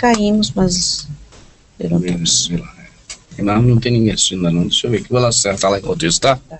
caímos, mas levantamos. Mas não tem ninguém assistindo não. Deixa eu ver aqui. Vou lá acertar lá enquanto isso, tá? Tá.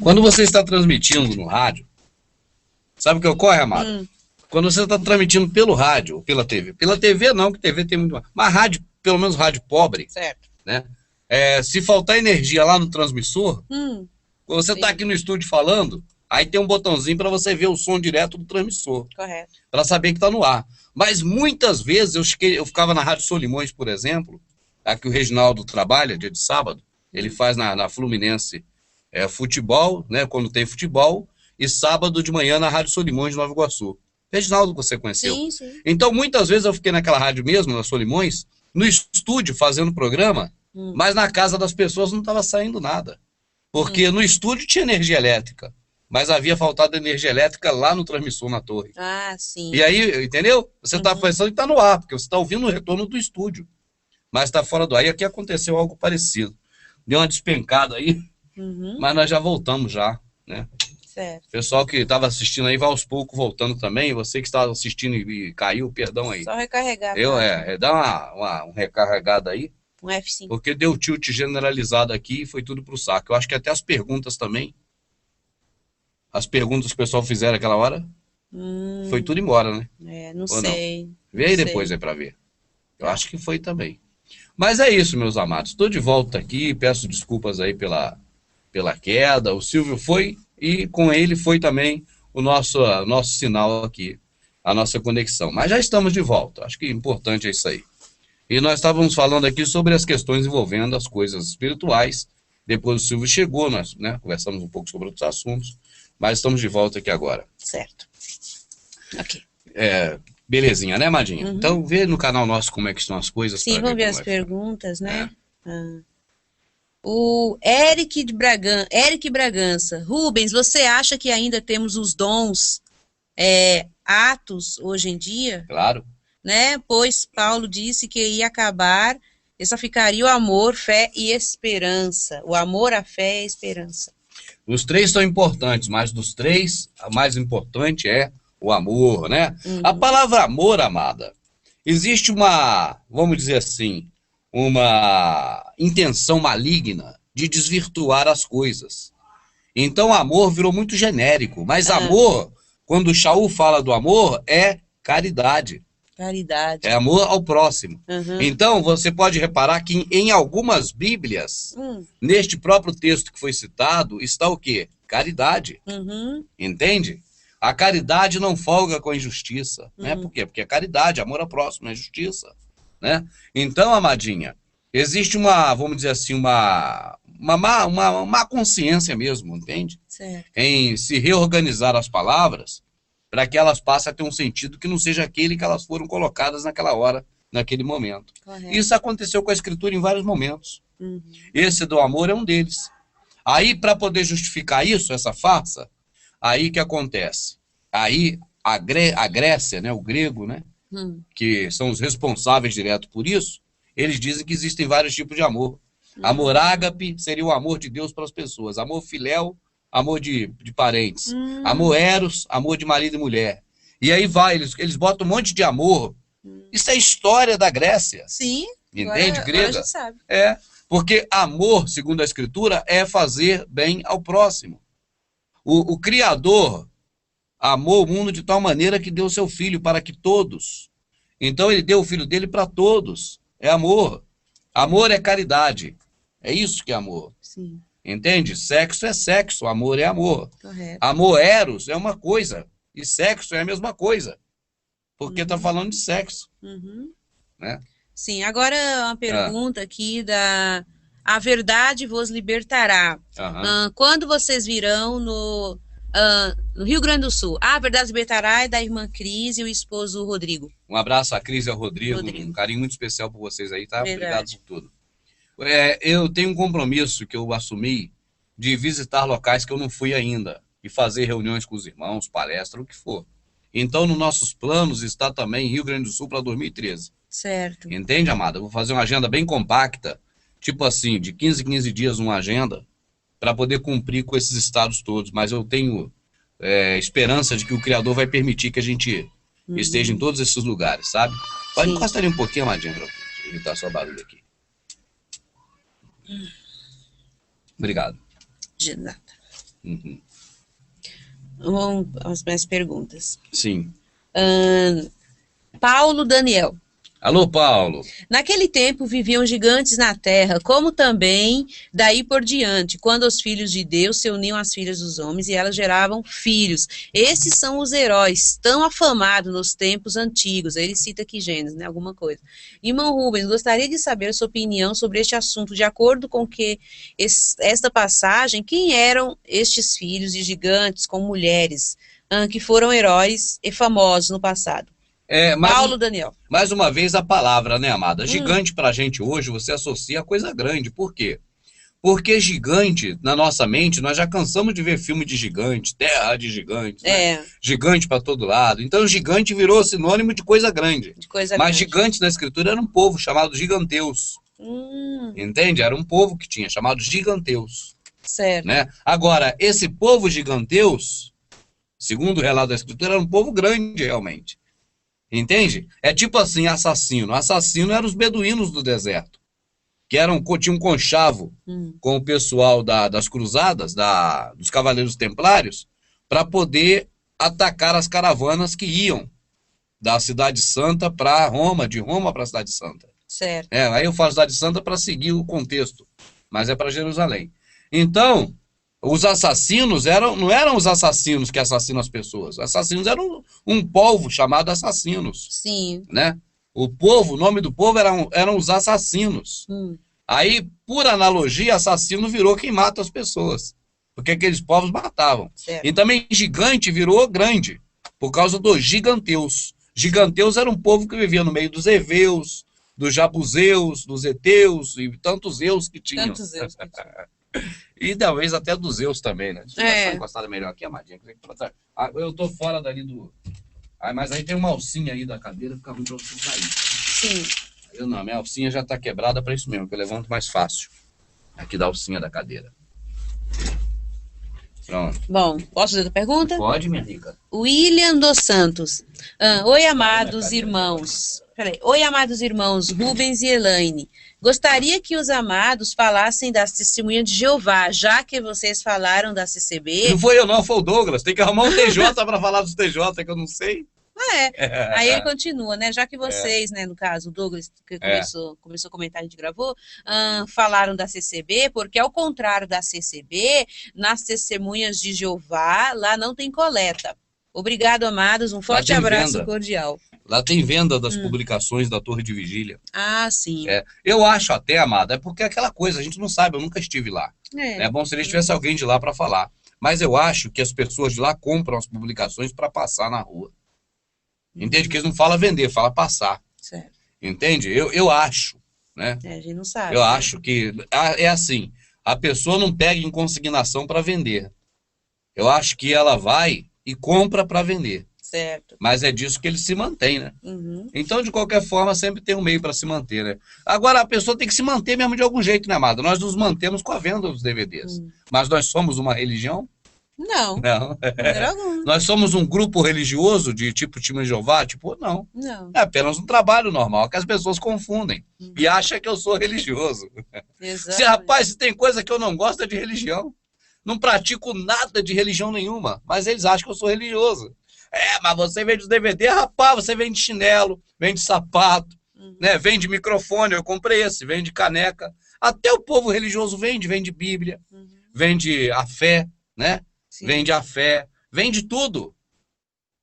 Quando você está transmitindo no rádio, sabe o que ocorre, amado? Quando você está transmitindo pelo rádio ou pela TV. Pela TV não, que TV tem muito mais. Mas rádio, pelo menos rádio pobre, Certo. né? Se faltar energia lá no transmissor, quando você está aqui no estúdio falando, aí tem um botãozinho para você ver o som direto do transmissor. Correto. Para saber que está no ar. Mas muitas vezes eu ficava na Rádio Solimões, por exemplo, aqui o Reginaldo trabalha, dia de sábado, ele faz na Fluminense futebol, né, quando tem futebol, e sábado de manhã na Rádio Solimões de Nova Iguaçu. Reginaldo, você conheceu? Sim, sim. Então, muitas vezes eu fiquei naquela rádio mesmo, na Solimões, no estúdio fazendo programa, mas na casa das pessoas não estava saindo nada. Porque no estúdio tinha energia elétrica, mas havia faltado energia elétrica lá no transmissor na torre. Ah, sim. E aí, entendeu? Você está pensando que está no ar, porque você está ouvindo o retorno do estúdio, mas está fora do ar. E aqui aconteceu algo parecido. Deu uma despencada aí, mas nós já voltamos já, né? Certo. Pessoal que estava assistindo aí vai aos poucos voltando também. Você que estava assistindo e caiu, perdão aí. Só recarregar. Dá um recarregado aí. Um F5. Porque deu tilt generalizado aqui e foi tudo pro saco. Eu acho que até as perguntas também. As perguntas que o pessoal fizeram aquela hora. Foi tudo embora, né? Não Ou sei. Não? Vê aí depois aí para ver. Eu acho que foi também. Mas é isso, meus amados. Estou de volta aqui. Peço desculpas aí pela queda. O Silvio foi e com ele foi também o nosso sinal aqui, a nossa conexão. Mas já estamos de volta. Acho que importante é isso aí. E nós estávamos falando aqui sobre as questões envolvendo as coisas espirituais. Depois o Silvio chegou, nós conversamos um pouco sobre outros assuntos. Mas estamos de volta aqui agora. Certo. Ok. Belezinha, né, Madinha? Então, vê no canal nosso como é que estão as coisas. Sim, vamos ver as perguntas, né? O Eric Bragança. Rubens, você acha que ainda temos os dons atos hoje em dia? Claro. Né? Pois Paulo disse que ia acabar e só ficaria o amor, fé e esperança. O amor, a fé e a esperança. Os três são importantes, mas dos três, a mais importante é o amor, né? A palavra amor, amada, existe uma, vamos dizer assim, uma intenção maligna de desvirtuar as coisas. Então, amor virou muito genérico, mas amor, quando o Shaul fala do amor, é caridade. Caridade. É amor ao próximo. Então, você pode reparar que em algumas Bíblias, neste próprio texto que foi citado, está o quê? Caridade. Entende? A caridade não folga com a injustiça. Né? Por quê? Porque é caridade, amor ao próximo, é justiça. Né? Então, amadinha, existe uma, vamos dizer assim, uma má consciência mesmo, entende? Certo. Em se reorganizar as palavras para que elas passem a ter um sentido que não seja aquele que elas foram colocadas naquela hora, naquele momento. Correto. Isso aconteceu com a Escritura em vários momentos. Uhum. Esse do amor é um deles. Aí, para poder justificar isso, essa farsa, aí que acontece? Aí a Grécia, né, o grego, né, que são os responsáveis direto por isso, eles dizem que existem vários tipos de amor. Amor ágape seria o amor de Deus para as pessoas. Amor filéu, amor de parentes. Amor eros, amor de marido e mulher. E aí vai, eles botam um monte de amor. Isso é história da Grécia. Sim. Entende, agora grega? a gente sabe. É, porque amor, segundo a Escritura, é fazer bem ao próximo. O Criador amou o mundo de tal maneira que deu seu filho para que todos. Então ele deu o filho dele para todos. É amor. Amor é caridade. É isso que é amor. Sim. Entende? Sexo é sexo, amor é amor. Correto. Amor eros é uma coisa e sexo é a mesma coisa. Porque está falando de sexo. Né? Sim, agora uma pergunta aqui da... A verdade vos libertará. Quando vocês virão no Rio Grande do Sul? A verdade libertará é da irmã Cris e o esposo Rodrigo. Um abraço a Cris e ao Rodrigo. Um carinho muito especial por vocês aí, tá? Verdade. Obrigado por tudo. Eu tenho um compromisso que eu assumi de visitar locais que eu não fui ainda e fazer reuniões com os irmãos, palestra, o que for. Então, nos nossos planos está também Rio Grande do Sul para 2013. Certo. Entende, amada? Eu vou fazer uma agenda bem compacta, tipo assim, de 15 em 15 dias uma agenda, para poder cumprir com esses estados todos. Mas eu tenho esperança de que o Criador vai permitir que a gente esteja em todos esses lugares, sabe? Pode encostar ali um pouquinho, amadinha, para evitar só barulho aqui. Obrigado. De nada. Vamos às minhas perguntas. Sim. Paulo Daniel. Alô, Paulo. Naquele tempo viviam gigantes na terra, como também daí por diante, quando os filhos de Deus se uniam às filhas dos homens e elas geravam filhos. Esses são os heróis, tão afamados nos tempos antigos. Ele cita aqui Gênesis, né, alguma coisa. Irmão Rubens, gostaria de saber sua opinião sobre este assunto. De acordo com que esta passagem, quem eram estes filhos de gigantes com mulheres que foram heróis e famosos no passado? Paulo Daniel. Mais uma vez a palavra, né, amada? Gigante pra gente hoje, você associa a coisa grande. Por quê? Porque gigante, na nossa mente, nós já cansamos de ver filme de gigante, terra de gigantes, né? Gigante pra todo lado. Então gigante virou sinônimo de coisa grande. Mas gigante na Escritura era um povo chamado giganteus. Entende? Era um povo que tinha, chamado giganteus. Certo. Né? Agora, esse povo giganteus, segundo o relato da Escritura, era um povo grande realmente. Entende? É tipo assim, assassino. Assassino eram os beduínos do deserto, que tinham um conchavo com o pessoal das cruzadas, dos cavaleiros templários, para poder atacar as caravanas que iam da Cidade Santa para Roma, de Roma para a Cidade Santa. Certo. Aí eu falo Cidade Santa para seguir o contexto, mas é para Jerusalém. Então, os assassinos não eram os assassinos que assassinam as pessoas. Os assassinos eram um povo chamado assassinos. Sim. Né? O nome do povo eram os assassinos. Aí, por analogia, assassino virou quem mata as pessoas. Porque aqueles povos matavam. Certo. E também gigante virou grande, por causa dos giganteus. Giganteus era um povo que vivia no meio dos heveus, dos jabuseus, dos heteus e tantos eus que tinham. Tantos Zeus que tinham. E talvez até dos Zeus também, né? Deixa eu dar uma encostada melhor aqui, amadinha. Eu tô fora dali do... mas aí tem uma alcinha aí da cadeira, fica ruim pra você sair. Sim. Minha alcinha já tá quebrada pra isso mesmo, que eu levanto mais fácil. Aqui da alcinha da cadeira. Pronto. Bom, posso fazer a pergunta? Pode, minha rica. William dos Santos. Oi, amados irmãos. Peraí. Oi, amados irmãos Rubens e Elaine. Gostaria que os amados falassem das testemunhas de Jeová, já que vocês falaram da CCB. Não foi eu não, foi o Douglas. Tem que arrumar um TJ para falar dos TJ, que eu não sei. Aí ele continua, né? Já que vocês, né, no caso, o Douglas que começou a comentar, a gente gravou, falaram da CCB, porque ao contrário da CCB, nas testemunhas de Jeová, lá não tem coleta. Obrigado, amados. Um forte abraço cordial. Lá tem venda das publicações da Torre de Vigília. Ah, sim. Eu acho até, amada, é porque é aquela coisa, a gente não sabe, eu nunca estive lá. É. É bom se eles tivesse alguém de lá para falar. Mas eu acho que as pessoas de lá compram as publicações para passar na rua. Entende? Que eles não falam vender, falam passar. Certo. Entende? Eu acho, né? A gente não sabe. Eu acho que é assim, a pessoa não pega em consignação para vender. Eu acho que ela vai e compra para vender. Certo. Mas é disso que ele se mantém, né? Uhum. Então, de qualquer forma, sempre tem um meio para se manter, né? Agora, a pessoa tem que se manter mesmo de algum jeito, né, amada? Nós nos mantemos com a venda dos DVDs. Mas nós somos uma religião? Não. Não. Maneira alguma. Nós somos um grupo religioso de tipo Testemunho de Jeová? Tipo, não. Não. É apenas um trabalho normal, que as pessoas confundem. E acham que eu sou religioso. Exato. Rapaz, se tem coisa que eu não gosto é de religião. Não pratico nada de religião nenhuma. Mas eles acham que eu sou religioso. Mas você vende os DVD, rapaz, você vende chinelo, vende sapato, né? Vende microfone, eu comprei esse, vende caneca. Até o povo religioso vende Bíblia, vende a fé, né? Sim. Vende a fé, vende tudo.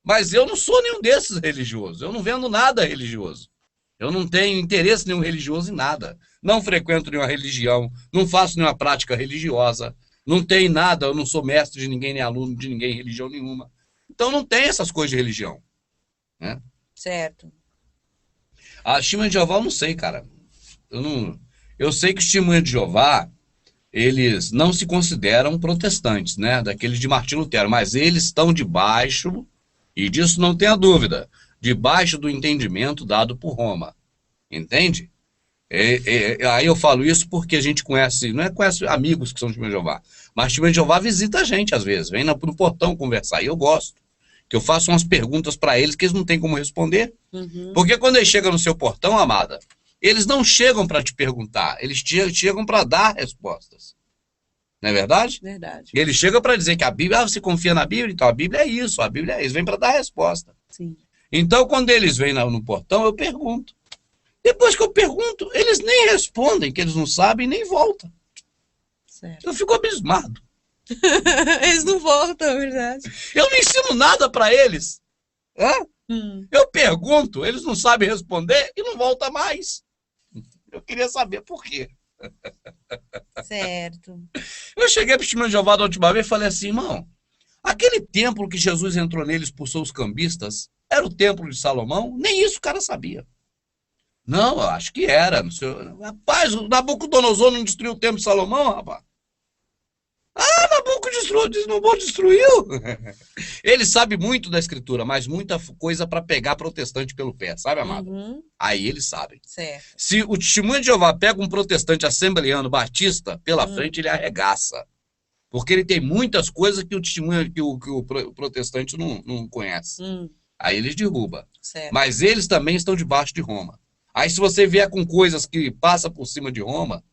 Mas eu não sou nenhum desses religiosos, eu não vendo nada religioso. Eu não tenho interesse nenhum religioso em nada. Não frequento nenhuma religião, não faço nenhuma prática religiosa, não tenho nada, eu não sou mestre de ninguém, nem aluno de ninguém, religião nenhuma. Então não tem essas coisas de religião, né? Certo. A Testemunha de Jeová eu não sei, cara. Eu sei que os Testemunha de Jeová, eles não se consideram protestantes, né? Daqueles de Martim Lutero, mas eles estão debaixo, e disso não tenha dúvida, debaixo do entendimento dado por Roma. Entende? Aí eu falo isso porque a gente conhece, não é conhece amigos que são Testemunha de Jeová, mas Testemunha de Jeová visita a gente às vezes, vem no portão conversar, e eu gosto. Que eu faço umas perguntas para eles que eles não têm como responder. Porque quando eles chegam no seu portão, amada, eles não chegam para te perguntar, eles chegam para dar respostas. Não é verdade? Verdade. Eles chegam para dizer que a Bíblia, você confia na Bíblia? Então a Bíblia é isso, a Bíblia é isso, eles vêm para dar resposta. Sim. Então quando eles vêm no portão, eu pergunto. Depois que eu pergunto, eles nem respondem, que eles não sabem, nem voltam. Certo. Eu fico abismado. Eles não voltam, é verdade. Eu não ensino nada para eles. Eu pergunto, eles não sabem responder e não voltam mais. Eu queria saber por quê. Certo. Eu cheguei para o Testemunho de Jeová da última vez e falei assim, irmão, aquele templo que Jesus entrou nele e expulsou os cambistas, era o templo de Salomão? Nem isso o cara sabia. Não, eu acho que era. Rapaz, o Nabucodonosor não destruiu o templo de Salomão, rapaz? Nabucodonosor destruiu. Ele sabe muito da escritura, mas muita coisa para pegar protestante pelo pé, sabe, amado? Aí eles sabem. Certo. Se o Testemunho de Jeová pega um protestante assembleano batista, pela frente ele arregaça. Porque ele tem muitas coisas que o protestante não conhece. Aí eles derrubam. Certo. Mas eles também estão debaixo de Roma. Aí se você vier com coisas que passam por cima de Roma,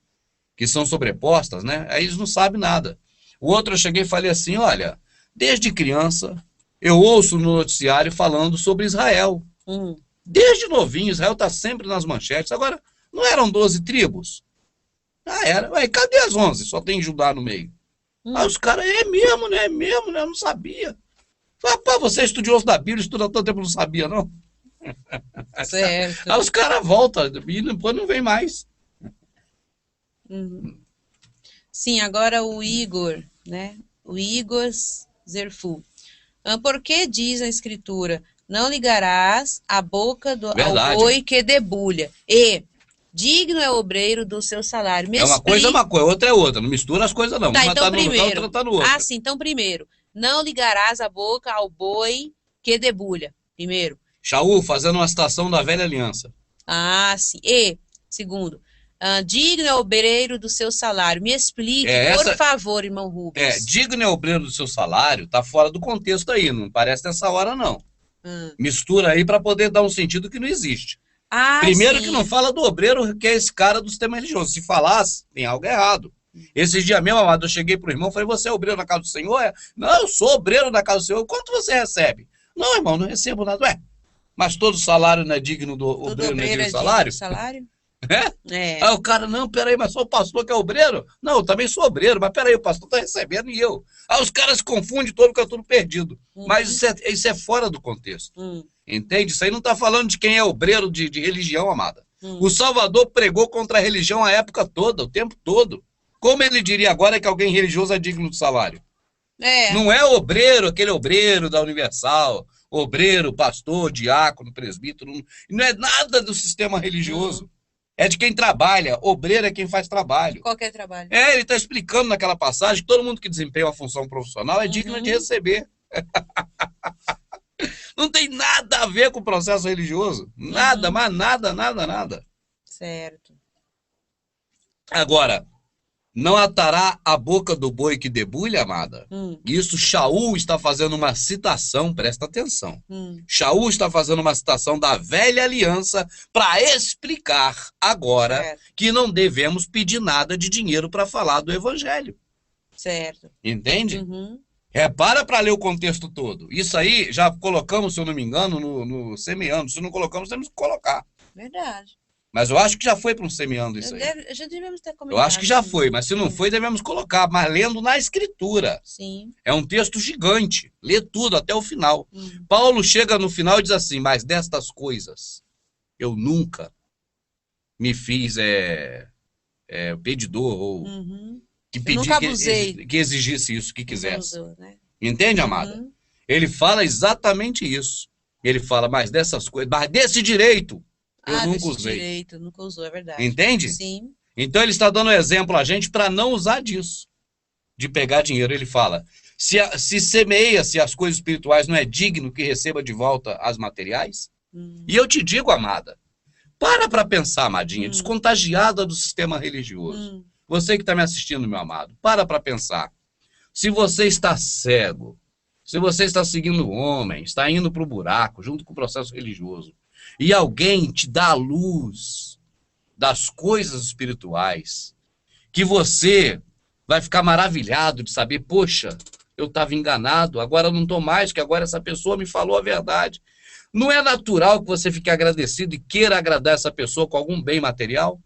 que são sobrepostas, né? Aí eles não sabem nada. O outro eu cheguei e falei assim, olha, desde criança eu ouço no noticiário falando sobre Israel. Desde novinho, Israel está sempre nas manchetes. Agora, não eram 12 tribos? Era. Ué, cadê as 11? Só tem Judá no meio. Aí os caras, é mesmo, né? Eu não sabia. Rapaz, você é estudioso da Bíblia, estuda tanto tempo, não sabia, não? Certo. Aí os caras voltam e depois não vem mais. Sim, agora o Igor, né? O Igor Zerfu. Por que diz a escritura, não ligarás a boca ao boi que debulha? E digno é o obreiro do seu salário. Uma coisa é uma coisa, outra é outra. Não mistura as coisas, não. Tá, uma então tá no primeiro. local, outra tá no outro. Sim, então primeiro. Não ligarás a boca ao boi que debulha. Primeiro. Shaul fazendo uma citação da velha aliança. Sim. E, segundo, digno é o obreiro do seu salário. Me explique, por favor, irmão Rubens. Digno é o obreiro do seu salário, tá fora do contexto aí, não parece nessa hora, não. Mistura aí para poder dar um sentido que não existe. Primeiro, sim, que não fala do obreiro, que é esse cara do sistema religioso. Se falasse, tem algo errado. Esses dias mesmo, amado, eu cheguei pro irmão e falei, você é obreiro na casa do Senhor? Não, eu sou obreiro na casa do Senhor. Quanto você recebe? Não, irmão, não recebo nada. Mas todo salário não é digno do obreiro, não é digno do salário? Aí o cara, não, peraí, mas sou o pastor que é obreiro? Não, eu também sou obreiro, mas peraí, o pastor tá recebendo e eu. Aí os caras se confundem todo, fica tudo perdido. Mas isso é fora do contexto. Entende? Isso aí não está falando de quem é obreiro de religião, amada. O Salvador pregou contra a religião a época toda, o tempo todo. Como ele diria agora que alguém religioso é digno do salário? Não é obreiro, aquele obreiro da Universal, obreiro, pastor, diácono, presbítero, não é nada do sistema religioso. É de quem trabalha. Obreiro é quem faz trabalho. Qualquer trabalho. Ele está explicando naquela passagem que todo mundo que desempenha uma função profissional é digno de receber. Não tem nada a ver com o processo religioso. Nada, mas nada, nada, nada. Certo. Agora, não atará a boca do boi que debulha, amada? Isso Shaul está fazendo uma citação, presta atenção. Shaul está fazendo uma citação da velha aliança para explicar agora que não devemos pedir nada de dinheiro para falar do evangelho. Certo. Entende? Repara para ler o contexto todo. Isso aí já colocamos, se eu não me engano, no Semeando. Se não colocamos, temos que colocar. Verdade. Mas eu acho que já foi para um Semeando isso aí. Já devemos ter comentado. Eu acho que já foi, mas se não foi, devemos colocar. Mas lendo na Escritura. Sim. É um texto gigante. Lê tudo até o final. Paulo chega no final e diz assim, mas destas coisas eu nunca me fiz pedidor ou que pedi que exigisse isso, que quisesse. Né? Entende, amada? Ele fala exatamente isso. Ele fala, mas dessas coisas, mas desse direito eu nunca usei. Direito, nunca usou, é verdade. Entende? Sim. Então ele está dando exemplo a gente para não usar disso, de pegar dinheiro. Ele fala, se semeia-se as coisas espirituais, não é digno que receba de volta as materiais? E eu te digo, amada, para pensar, amadinha, descontagiada do sistema religioso. Você que está me assistindo, meu amado, para pensar. Se você está cego, se você está seguindo o homem, está indo para o buraco, junto com o processo religioso, e alguém te dá a luz das coisas espirituais, que você vai ficar maravilhado de saber, poxa, eu estava enganado, agora eu não estou mais, que agora essa pessoa me falou a verdade. Não é natural que você fique agradecido e queira agradar essa pessoa com algum bem material?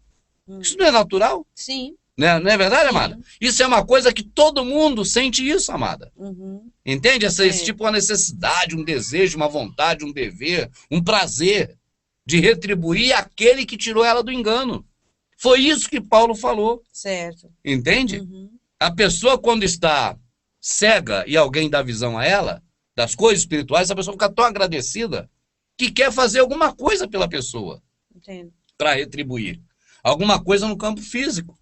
Isso não é natural? Sim. Não é verdade, amada? Isso é uma coisa que todo mundo sente isso, amada. Entende? Esse tipo de uma necessidade, um desejo, uma vontade, um dever, um prazer de retribuir aquele que tirou ela do engano. Foi isso que Paulo falou. Certo. Entende? A pessoa, quando está cega e alguém dá visão a ela, das coisas espirituais, a pessoa fica tão agradecida que quer fazer alguma coisa pela pessoa. Para retribuir. Alguma coisa no campo físico.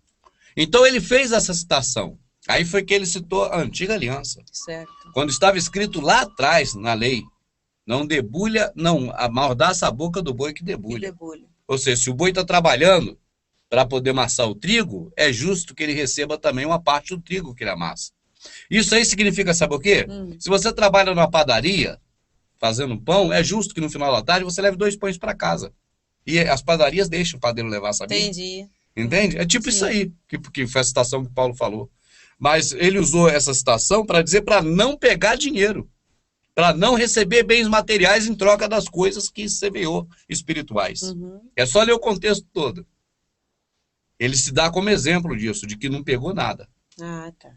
Então ele fez essa citação. Aí foi que ele citou a antiga aliança. Certo. Quando estava escrito lá atrás, na lei, não debulha, não, amordaça a boca do boi que debulha. Ou seja, se o boi está trabalhando para poder amassar o trigo, é justo que ele receba também uma parte do trigo que ele amassa. Isso aí significa, sabe o quê? Se você trabalha numa padaria, fazendo pão, é justo que no final da tarde você leve 2 pães para casa. E as padarias deixam o padeiro levar, sabia? Entendi. Entende? É tipo isso aí, que foi a citação que o Paulo falou. Mas ele usou essa citação para dizer para não pegar dinheiro, para não receber bens materiais em troca das coisas que semeou espirituais. É só ler o contexto todo. Ele se dá como exemplo disso, de que não pegou nada. Ah, tá.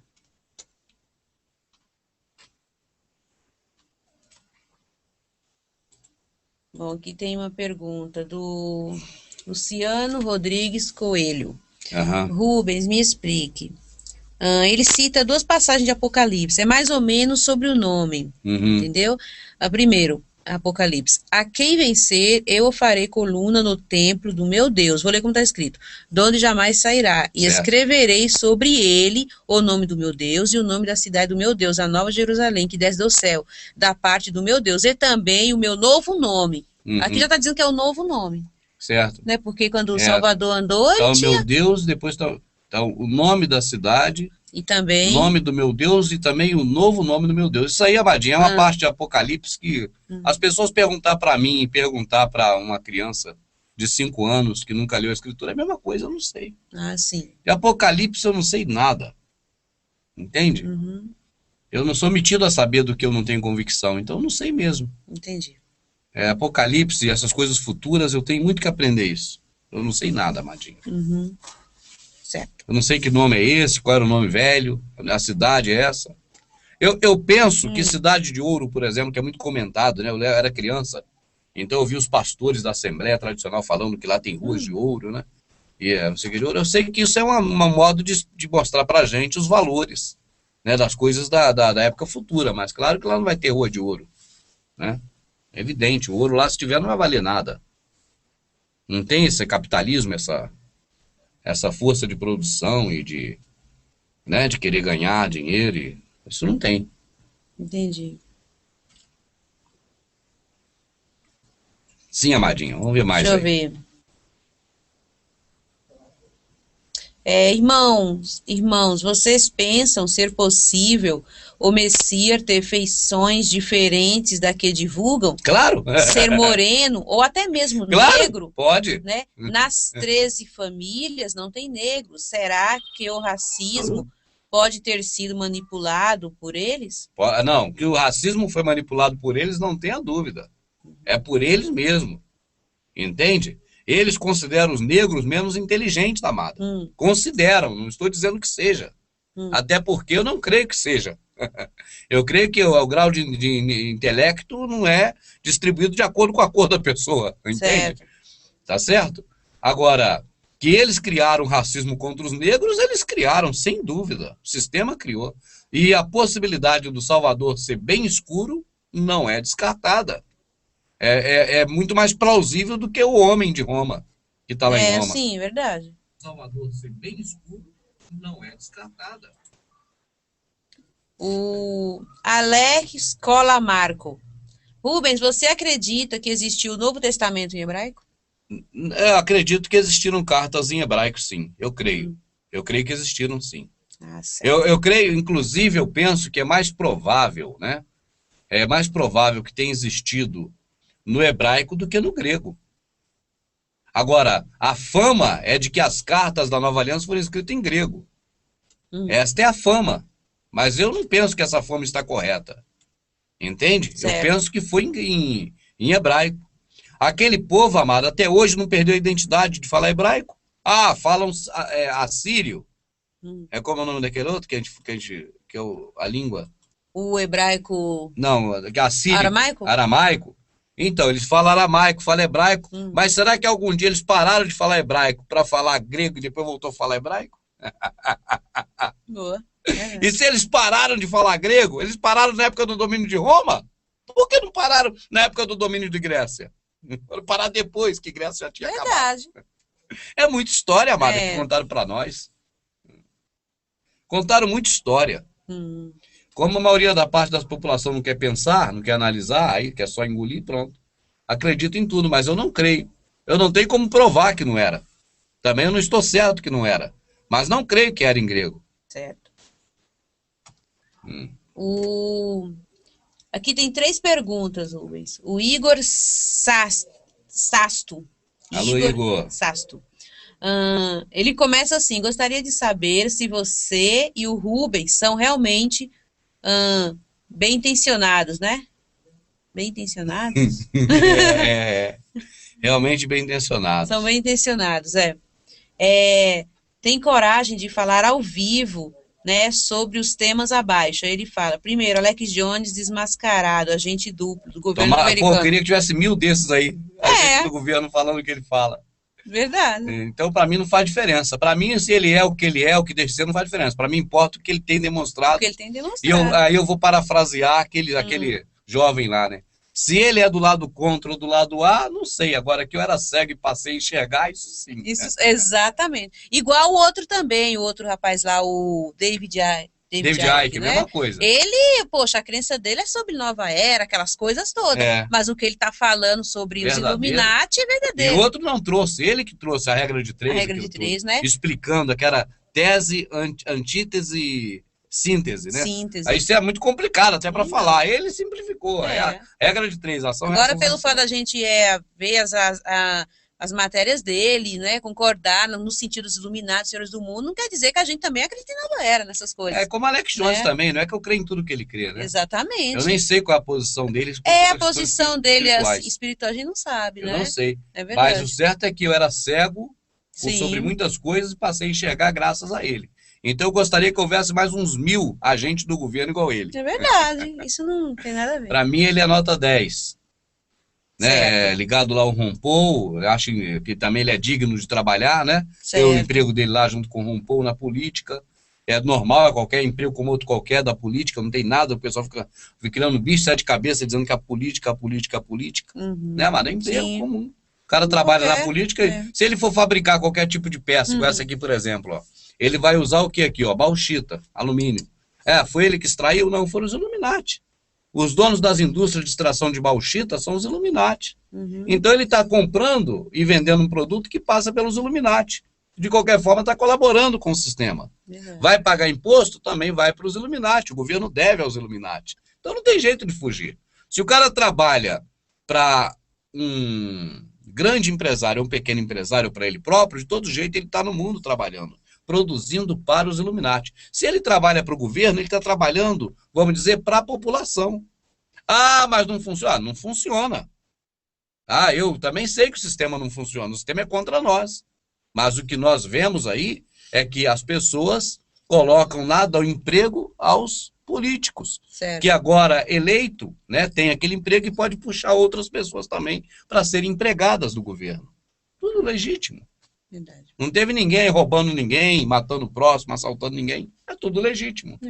Bom, aqui tem uma pergunta do Luciano Rodrigues Coelho. Rubens, me explique. Ele cita 2 passagens de Apocalipse, é mais ou menos sobre o nome, entendeu? Primeiro, Apocalipse. A quem vencer, eu o farei coluna no templo do meu Deus. Vou ler como está escrito. De onde jamais sairá. E escreverei sobre ele o nome do meu Deus e o nome da cidade do meu Deus, a Nova Jerusalém, que desce do céu, da parte do meu Deus. E também o meu novo nome. Aqui já está dizendo que é o novo nome. Certo. Né? Porque quando o Salvador andou, ele tinha... meu Deus, depois está o nome da cidade... E também... O nome do meu Deus e também o novo nome do meu Deus. Isso aí, amadinha, é uma parte de Apocalipse que as pessoas perguntar para mim e perguntar para uma criança de 5 anos que nunca leu a Escritura, é a mesma coisa, eu não sei. Sim. De Apocalipse eu não sei nada. Entende? Eu não sou metido a saber do que eu não tenho convicção, então eu não sei mesmo. Entendi. Apocalipse e essas coisas futuras, eu tenho muito que aprender isso. Eu não sei nada, amadinha. Certo. Eu não sei que nome é esse, qual era o nome velho, a cidade é essa. Eu penso que Cidade de Ouro, por exemplo, que é muito comentado, né? Eu era criança, Então eu vi os pastores da Assembleia Tradicional falando que lá tem ruas de ouro, né? E não sei o que de ouro. Eu sei que isso é um modo de mostrar pra gente os valores, né, das coisas da época futura, mas claro que lá não vai ter rua de ouro, né? É evidente, o ouro lá, se tiver, não vai valer nada. Não tem esse capitalismo, essa força de produção e né, de querer ganhar dinheiro. Isso não tem. Entendi. Sim, amadinho, vamos ver mais Deixa eu aí. ver. Irmãos, vocês pensam ser possível o Messias ter feições diferentes da que divulgam? Claro! Ser moreno ou até mesmo Claro, negro? pode. Né? Nas 13 famílias não tem negros. Será que o racismo pode ter sido manipulado por eles? Não, que o racismo foi manipulado por eles, não tenha dúvida. É por eles mesmo. Entende? Eles consideram os negros menos inteligentes, amada. Consideram, não estou dizendo que seja. Até porque eu não creio que seja. Eu creio que o grau de intelecto não é distribuído de acordo com a cor da pessoa. Entende? Certo. Tá certo? Agora, que eles criaram racismo contra os negros, eles criaram, sem dúvida. O sistema criou. E a possibilidade do Salvador ser bem escuro não é descartada. É muito mais plausível do que o homem de Roma, que está lá em Roma. Sim, é verdade. Salvador ser bem escuro não é descartada. O Alex Colamarco. Rubens, você acredita que existiu o Novo Testamento em hebraico? Eu acredito que existiram cartas em hebraico, sim. Eu creio. Eu creio que existiram, sim. Eu creio, inclusive, eu penso que é mais provável, né? É mais provável que tenha existido no hebraico do que no grego. Agora, a fama é de que as cartas da Nova Aliança foram escritas em grego. Esta é a fama. Mas eu não penso que essa fama está correta. Entende? Certo. Eu penso que foi em hebraico. Aquele povo, amado, até hoje não perdeu a identidade de falar hebraico. Ah, falam assírio. É como é o nome daquele outro que é a língua? O hebraico... Não, assírio. Aramaico? Aramaico. Então, eles falam aramaico, falam hebraico. Mas será que algum dia eles pararam de falar hebraico para falar grego e depois voltou a falar hebraico? Boa. E se eles pararam de falar grego, eles pararam na época do domínio de Roma? Por que não pararam na época do domínio de Grécia? Foram parar depois que Grécia já tinha acabado. É muita história, amada, que contaram para nós. Contaram muita história. Como a maioria da parte da população não quer pensar, não quer analisar, aí quer só engolir, pronto. Acredito em tudo, mas eu não creio. Eu não tenho como provar que não era. Também eu não estou certo que não era. Mas não creio que era em grego. Certo. Aqui tem 3 perguntas, Rubens. O Igor Sasto. Alô, Igor. Sasto. Ele começa assim: gostaria de saber se você e o Rubens são realmente bem intencionados, né? Bem intencionados? Realmente bem intencionados. São bem intencionados, tem coragem de falar ao vivo, né, sobre os temas abaixo. Aí ele fala, primeiro, Alex Jones desmascarado, agente duplo do governo americano. Eu queria que tivesse 1000 desses aí, agente do governo falando o que ele fala. Verdade. Então, para mim, não faz diferença. Para mim, se ele é, o que deixa de ser, não faz diferença. Para mim, importa o que ele tem demonstrado. O que ele tem demonstrado. E aí eu vou parafrasear aquele jovem lá, né? Se ele é do lado contra ou do lado A, não sei. Agora que eu era cego e passei a enxergar, isso sim. Isso, exatamente. Igual o outro também, o outro rapaz lá, o David Icke, né? Mesma coisa. Ele, poxa, a crença dele é sobre nova era, aquelas coisas todas. Mas o que ele tá falando sobre os Illuminati é verdadeiro. E o outro não trouxe, ele que trouxe a regra de 3. A regra de 3, né? Explicando que era tese, antítese, síntese, né? Síntese. Aí isso é muito complicado até para falar. Ele simplificou. É a regra de 3, ação. Agora, pelo fato da gente ver as matérias dele, né, concordar no sentido dos Illuminati, senhores do mundo, não quer dizer que a gente também acredita em nova era, nessas coisas. É como Alex Jones também, não é que eu creio em tudo que ele crê, né? Exatamente. Eu nem sei qual é a posição dele. A posição dele espiritual, a gente não sabe, né? Eu não sei. É verdade. Mas o certo é que eu era cego sobre muitas coisas e passei a enxergar graças a ele. Então eu gostaria que houvesse mais uns 1000 agentes do governo igual ele. É verdade, isso não tem nada a ver. Para mim ele é nota 10. Certo, né? Ligado lá ao Ron Paul, eu acho que também ele é digno de trabalhar, né? Ter o certo. emprego dele lá junto com o Ron Paul na política. É normal, é qualquer emprego como outro qualquer da política, não tem nada, o pessoal fica criando bicho sete cabeças dizendo que a política, a política, a política. Né, Uhum. mas é emprego Sim, comum. O cara como trabalha na qualquer. política, É. se ele for fabricar qualquer tipo de peça, igual essa Uhum. aqui, por exemplo, ó, ele vai usar o que aqui, ó? Bauxita, alumínio. Foi ele que extraiu? Não, foram os Illuminati. Os donos das indústrias de extração de bauxita são os Illuminati. Uhum. Então ele está comprando e vendendo um produto que passa pelos Illuminati. De qualquer forma, está colaborando com o sistema. Verdade. Vai pagar imposto? Também vai para os Illuminati. O governo deve aos Illuminati. Então não tem jeito de fugir. Se o cara trabalha para um grande empresário, um pequeno empresário para ele próprio, de todo jeito ele está no mundo trabalhando, produzindo para os Illuminati. Se ele trabalha para o governo, ele está trabalhando, vamos dizer, para a população. Ah, mas não funciona? Não funciona. Ah, eu também sei que o sistema não funciona, o sistema é contra nós. Mas o que nós vemos aí é que as pessoas colocam nada ao emprego aos políticos, Certo. que agora eleito, né, tem aquele emprego e pode puxar outras pessoas também para serem empregadas do governo. Tudo legítimo. Verdade. Não teve ninguém roubando ninguém, matando o próximo, assaltando ninguém. É tudo legítimo.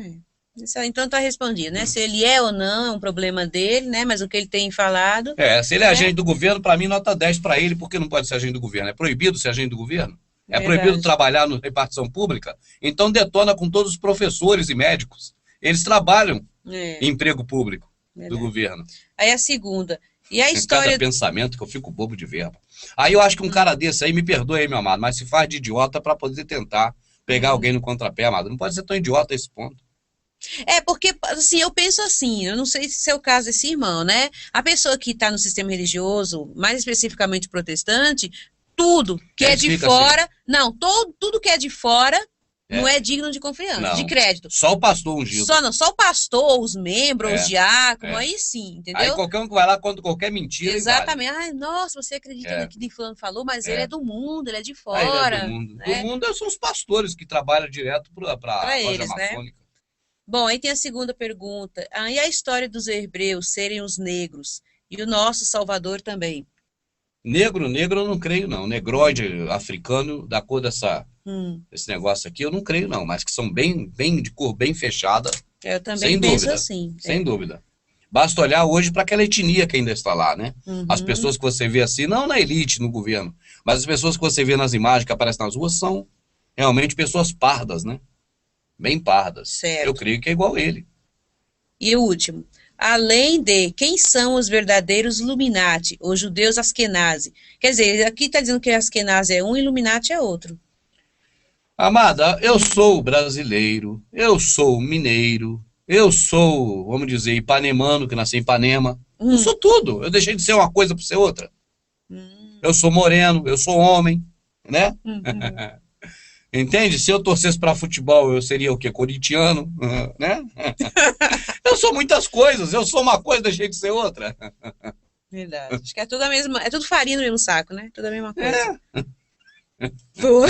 Isso aí, então tá respondido, né? Se ele é ou não, é um problema dele, né? Mas o que ele tem falado. Se ele é agente do governo, para mim, nota 10 para ele, porque não pode ser agente do governo. É proibido ser agente do governo? É proibido Verdade. trabalhar na repartição pública? Então detona com todos os professores e médicos. Eles trabalham em emprego público do governo. Aí a segunda. E a Cada história. pensamento que eu fico bobo de verbo. Aí eu acho que um cara desse aí, me perdoe aí, meu amado, mas se faz de idiota para poder tentar pegar alguém no contrapé, amado. Não pode ser tão idiota a esse ponto. É porque, assim, eu penso assim, eu não sei se é o caso desse irmão, né? A pessoa que está no sistema religioso, mais especificamente protestante, tudo que é de fora, não, tudo que é de fora não é digno de confiança, Não. de crédito. Só o pastor ungido. Só o pastor, os membros, os diáconos, aí sim, entendeu? Aí qualquer um que vai lá conta qualquer mentira. Exatamente. Ai, nossa, você acredita no que fulano falou, mas ele é do mundo, ele é de fora. Ele é do mundo. Né? Do mundo são os pastores que trabalham direto para a loja maçônica. Né? Bom, aí tem a segunda pergunta. E a história dos hebreus serem os negros? E o nosso Salvador também? Negro eu não creio, não. Negroide africano, da cor desse negócio aqui, eu não creio, não. Mas que são bem de cor bem fechada. Eu também sem penso dúvida, assim. Sem dúvida. Basta olhar hoje para aquela etnia que ainda está lá, né? As pessoas que você vê assim, não na elite, no governo, mas as pessoas que você vê nas imagens que aparecem nas ruas são realmente pessoas pardas, né? Bem pardas. Certo. Eu creio que é igual ele. E o último. Além de quem são os verdadeiros Illuminati, os judeus Askenazi. Quer dizer, aqui está dizendo que Askenazi é um, Illuminati é outro. Amada, eu sou brasileiro, eu sou mineiro, eu sou, vamos dizer, ipanemano, que nasci em Ipanema. Eu sou tudo. Eu deixei de ser uma coisa para ser outra. Eu sou moreno, eu sou homem, né? Entende? Se eu torcesse para futebol, eu seria o quê? Corintiano, né? Eu sou muitas coisas, eu sou uma coisa, deixei de ser outra. Verdade. Acho que é tudo a mesma, é tudo farinha no mesmo saco, né? Tudo a mesma coisa. Boa.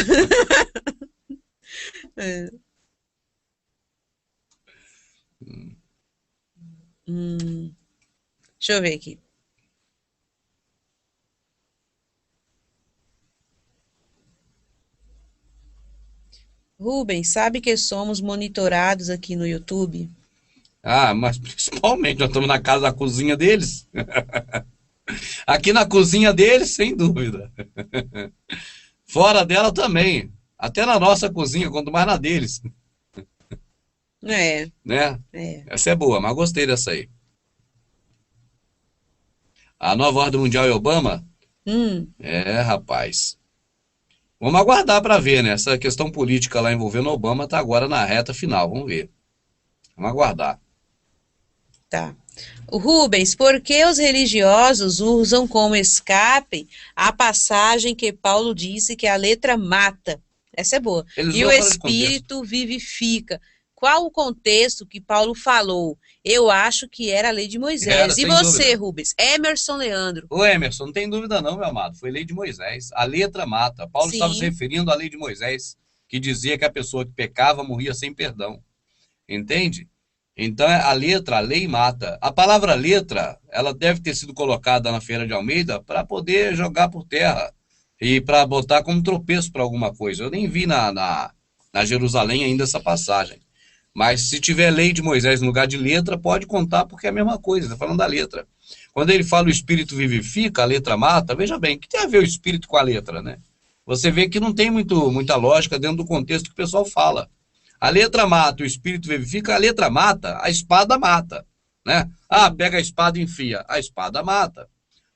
Deixa eu ver aqui. Rubens, sabe que somos monitorados aqui no YouTube? Mas principalmente, nós estamos na casa da cozinha deles. Aqui na cozinha deles, sem dúvida. Fora dela também. Até na nossa cozinha, quanto mais na deles. Né? Essa é boa, mas gostei dessa aí. A nova ordem mundial e Obama? Rapaz. Vamos aguardar para ver, né? Essa questão política lá envolvendo Obama está agora na reta final. Vamos ver. Vamos aguardar. Tá. O Rubens, por que os religiosos usam como escape a passagem que Paulo disse que a letra mata? Essa é boa. E o espírito vivifica. Qual o contexto que Paulo falou? Eu acho que era a lei de Moisés. E você, dúvida. Rubens? Emerson Leandro. O Emerson, não tem dúvida não, meu amado. Foi lei de Moisés. A letra mata. Paulo estava se referindo à lei de Moisés, que dizia que a pessoa que pecava morria sem perdão. Entende? Então, a letra, a lei mata. A palavra letra, ela deve ter sido colocada na Feira de Almeida para poder jogar por terra e para botar como tropeço para alguma coisa. Eu nem vi na Jerusalém ainda essa passagem. Mas se tiver lei de Moisés no lugar de letra, pode contar porque é a mesma coisa, está falando da letra. Quando ele fala o espírito vivifica, a letra mata, veja bem, o que tem a ver o espírito com a letra, né? Você vê que não tem muita lógica dentro do contexto que o pessoal fala. A letra mata, o espírito vivifica, a letra mata, a espada mata, né? Ah, pega a espada e enfia, a espada mata.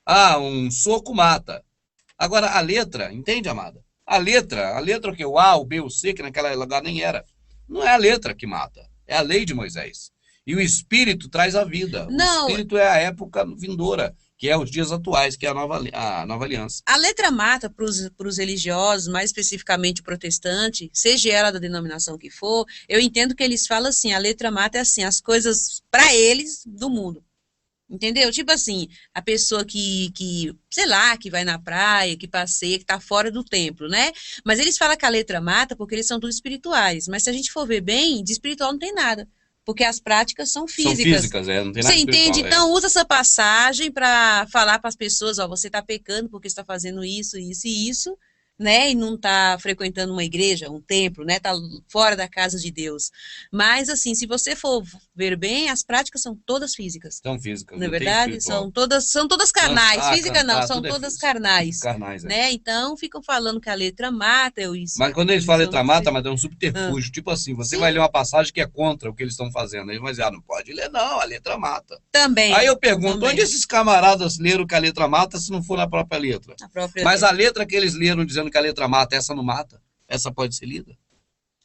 Ah, um soco mata. Agora, a letra, entende, amada? A letra que o A, o B, o C, que naquela lugar nem era, não é a letra que mata, é a lei de Moisés. E o espírito traz a vida. O Não, espírito é a época vindoura, que é os dias atuais, que é a nova aliança. a letra mata para os religiosos, mais especificamente o protestante, seja ela da denominação que for, eu entendo que eles falam assim, a letra mata é assim, as coisas para eles do mundo. Entendeu? Tipo assim, a pessoa sei lá, que vai na praia, que passeia, que tá fora do templo, né? Mas eles falam que a letra mata porque eles são todos espirituais. Mas se a gente for ver bem, de espiritual não tem nada. Porque as práticas são São físicas. físicas, não tem Você nada entende? espiritual. Então usa essa passagem para falar para as pessoas, ó, você tá pecando porque está fazendo isso, isso e isso, né? E não tá frequentando uma igreja, um templo, né? Tá fora da casa de Deus. Mas assim, se você for ver bem, as práticas são todas físicas. São físicas, Não é não tem verdade? espiritual. São todas carnais. Física não, Cantar, são tudo é todas físico. carnais. Carnais, é. Né? Então ficam falando que a letra mata, eu isso. Mas quando eles falam letra mata, mas é um subterfúgio. Tipo assim, você Sim. vai ler uma passagem que é contra o que eles estão fazendo. Eles vão dizer, não pode ler não, a letra mata. Também. Aí eu pergunto, também. onde esses camaradas leram que a letra mata se não for na própria letra? Mas a letra que eles leram dizendo que a letra mata, essa não mata? Essa pode ser lida?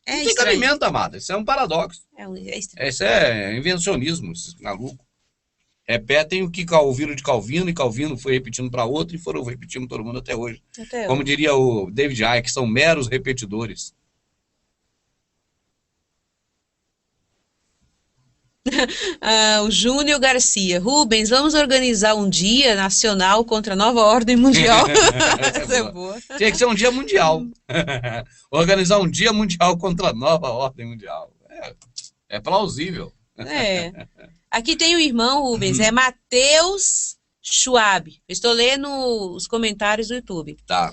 É não tem cabimento, amada. Isso é um paradoxo. Isso é invencionismo, esse maluco. Repetem o que ouviram de Calvino, e Calvino foi repetindo para outro, e foram repetindo todo mundo até hoje. Como diria o David Icke, são meros repetidores. O Júnior Garcia. Rubens, vamos organizar um dia nacional contra a nova ordem mundial. Essa é boa. Tinha que ser um dia mundial. Organizar um dia mundial contra a nova ordem mundial. É plausível. Aqui tem um irmão, Rubens, é Matheus Schwab. Estou lendo os comentários do YouTube. Tá.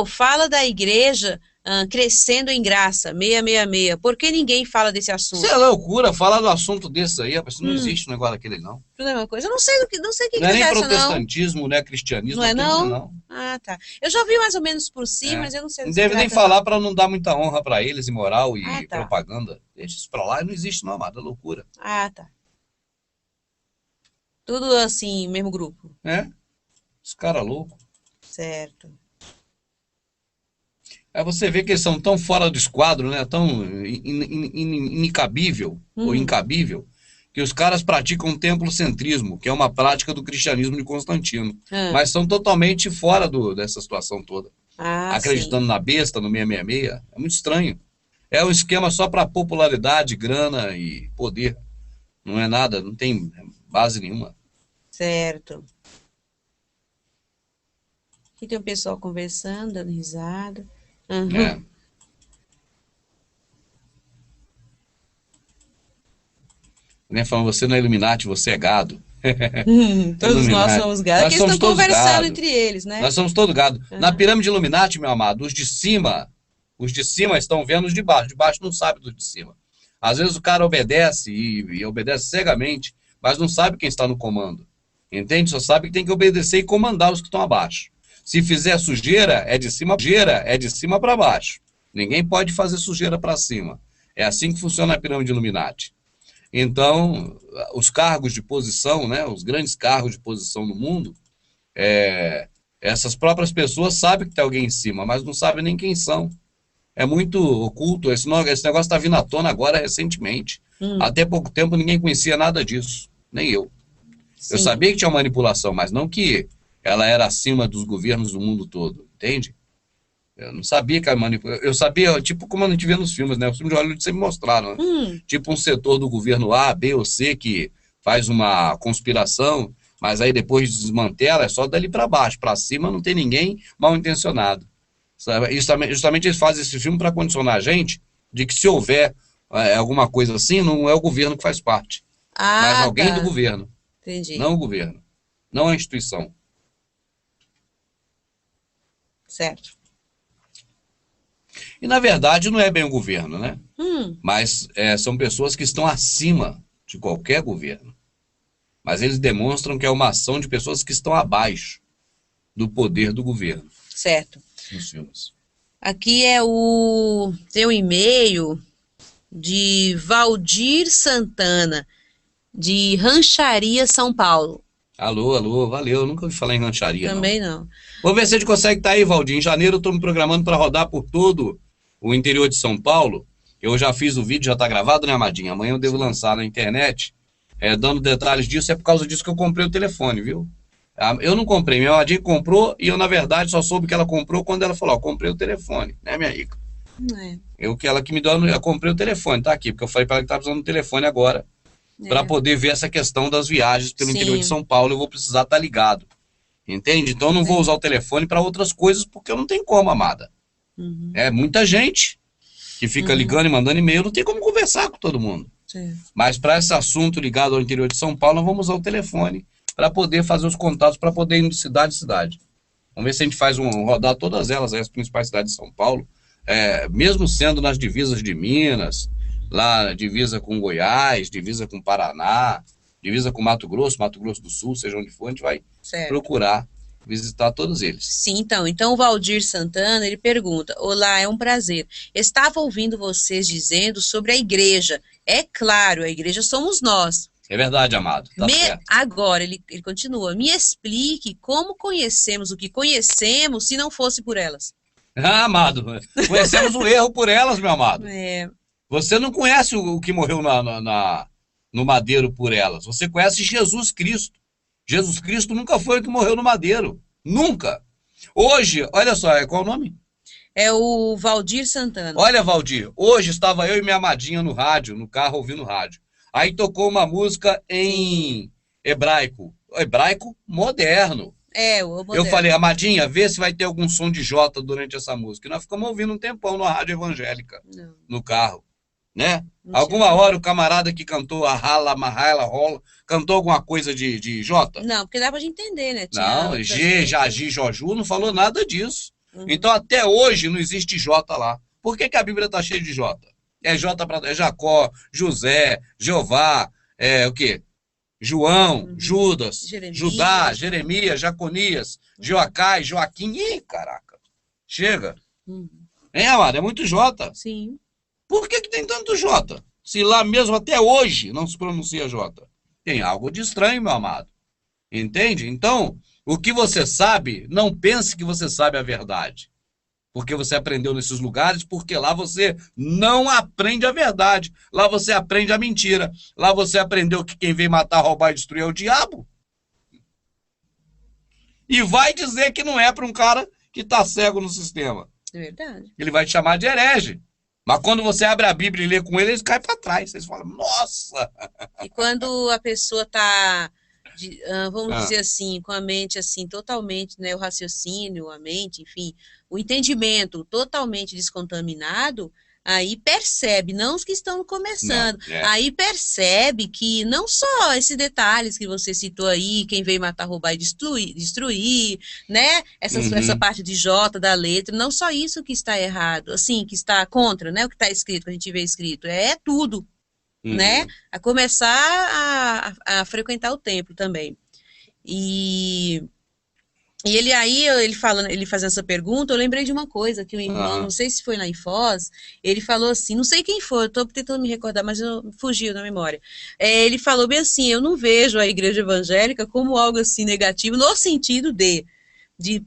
Fala da igreja crescendo em graça, 666. Por que ninguém fala desse assunto? Isso é loucura, falar do assunto desse aí, rapaz, não existe um negócio daquele, não. Tudo é uma coisa. Eu não sei o que não é nem essa, protestantismo, não é cristianismo. Não é não? Não. Ah, tá. Eu já ouvi mais ou menos por si, mas eu não sei. Não deve nem falar para não dar muita honra para eles e moral e propaganda. Deixa isso para lá, não existe não, amada, é loucura. Ah, tá. Tudo assim, mesmo grupo. Os caras loucos. Certo. Aí você vê que eles são tão fora do esquadro, né? Tão incabível, ou incabível, que os caras praticam templocentrismo, que é uma prática do cristianismo de Constantino. Mas são totalmente fora dessa situação toda. Acreditando na besta, no 666. É muito estranho. É um esquema só para popularidade, grana e poder. Não é nada, não tem base nenhuma. Certo. Aqui tem o pessoal conversando, dando risada. Falando, você não é Illuminati, você é gado. Todos nós somos gado. Nós estão conversando entre eles, né? Nós somos todos gado. Na pirâmide Illuminati, meu amado, os de cima estão vendo os de baixo não sabe dos de cima. Às vezes o cara obedece e obedece cegamente, mas não sabe quem está no comando. Entende? Só sabe que tem que obedecer e comandar os que estão abaixo. Se fizer sujeira, é de cima para baixo. Ninguém pode fazer sujeira para cima. É assim que funciona a pirâmide Illuminati. Então, os cargos de posição, né, os grandes cargos de posição no mundo, essas próprias pessoas sabem que tem alguém em cima, mas não sabem nem quem são. É muito oculto. Esse negócio está vindo à tona agora recentemente. Até pouco tempo ninguém conhecia nada disso, nem eu. Sim. Eu sabia que tinha manipulação, mas não que ela era acima dos governos do mundo todo, entende? Eu não sabia que a manipulação... Eu sabia, tipo como a gente vê nos filmes, né? Os filmes de Hollywood sempre mostraram, né? Tipo um setor do governo A, B ou C que faz uma conspiração, mas aí depois desmantela, é só dali para baixo. Para cima não tem ninguém mal intencionado. Sabe? Justamente eles fazem esse filme para condicionar a gente de que se houver alguma coisa assim, não é o governo que faz parte, mas Ah, alguém do tá. governo, Entendi. não o governo, não a instituição. Certo. E, na verdade, não é bem o governo, né? Hum, Mas são pessoas que estão acima de qualquer governo. Mas eles demonstram que é uma ação de pessoas que estão abaixo do poder do governo certo. nos filmes. Aqui tem um e-mail de Valdir Santana, de Rancharia, São Paulo. Alô, alô, valeu. Nunca ouvi falar em rancharia, não. Também não. Vou ver se a gente consegue estar aí, Valdir. Em janeiro eu estou me programando para rodar por todo o interior de São Paulo. Eu já fiz o vídeo, já está gravado, né, Amadinha? Amanhã eu devo lançar na internet. Dando detalhes disso, é por causa disso que eu comprei o telefone, viu? Eu não comprei, minha Amadinha comprou e eu, na verdade, só soube que ela comprou quando ela falou, ó, comprei o telefone, né, minha rica? É, Ela que me deu, eu comprei o telefone, tá aqui, porque eu falei para ela que estava precisando do telefone agora, para é. poder ver essa questão das viagens pelo interior de Sim. São Paulo, eu vou precisar estar ligado. Entende? Então eu não vou usar o telefone para outras coisas, porque eu não tenho como, amada. Uhum. É muita gente que fica ligando e mandando e-mail, não tem como conversar com todo mundo. Sim. Mas para esse assunto ligado ao interior de São Paulo, nós vamos usar o telefone para poder fazer os contatos, para poder ir de cidade em cidade. Vamos ver se a gente faz rodar todas elas, as principais cidades de São Paulo, mesmo sendo nas divisas de Minas, lá divisa com Goiás, divisa com Paraná, divisa com Mato Grosso do Sul, seja onde for, a gente vai procurar visitar todos eles. Sim, então o Valdir Santana, ele pergunta, olá, é um prazer. Estava ouvindo vocês dizendo sobre a igreja. É claro, a igreja somos nós. É verdade, amado. Tá certo. Agora, ele continua, me explique como conhecemos o que conhecemos se não fosse por elas. Ah, amado, conhecemos o erro por elas, meu amado. É. Você não conhece o que morreu no madeiro por elas. Você conhece Jesus Cristo. Jesus Cristo nunca foi o que morreu no madeiro. Nunca. Hoje, olha só, qual o nome? É o Valdir Santana. Olha, Valdir, hoje estava eu e minha amadinha no rádio, no carro, ouvindo rádio. Aí tocou uma música em hebraico. Hebraico moderno. O moderno. Eu falei, amadinha, vê se vai ter algum som de Jota durante essa música. E nós ficamos ouvindo um tempão na rádio evangélica, no carro. Né? Alguma hora o camarada que cantou a Rala, Mahala, Rola, cantou alguma coisa de Jota? Não, porque dá pra gente entender, né? Não, G, Jagi, Joju, não falou nada disso. Então até hoje não existe Jota lá. Por que a Bíblia está cheia de Jota? É Jota para Jacó, José, Jeová, o quê? João, Judas, Judá, Jeremias, Jaconias, Joacai, Joaquim. Ih, caraca. Chega. Amado? É muito Jota. Sim. Por que tem tanto J? Se lá mesmo até hoje não se pronuncia J. Tem algo de estranho, meu amado. Entende? Então, o que você sabe, não pense que você sabe a verdade. Porque você aprendeu nesses lugares, porque lá você não aprende a verdade. Lá você aprende a mentira. Lá você aprendeu que quem veio matar, roubar e destruir é o diabo. E vai dizer que não é para um cara que está cego no sistema. É verdade. Ele vai te chamar de herege. Mas quando você abre a Bíblia e lê com ele, eles caem para trás. Vocês falam, nossa! E quando a pessoa está, vamos dizer assim, com a mente assim, totalmente, né, o raciocínio, a mente, enfim, o entendimento totalmente descontaminado, aí percebe, não os que estão começando, aí percebe que não só esses detalhes que você citou aí, quem veio matar, roubar e destruir, né, essa parte de J da letra, não só isso que está errado, assim, que está contra, né, o que está escrito, que a gente vê escrito, é tudo, né, a começar a frequentar o templo também. E ele fazendo essa pergunta, eu lembrei de uma coisa, que o irmão, não sei se foi lá em Foz, ele falou assim, não sei quem foi, eu tô tentando me recordar, mas fugiu da memória. Ele falou bem assim, eu não vejo a igreja evangélica como algo assim negativo, no sentido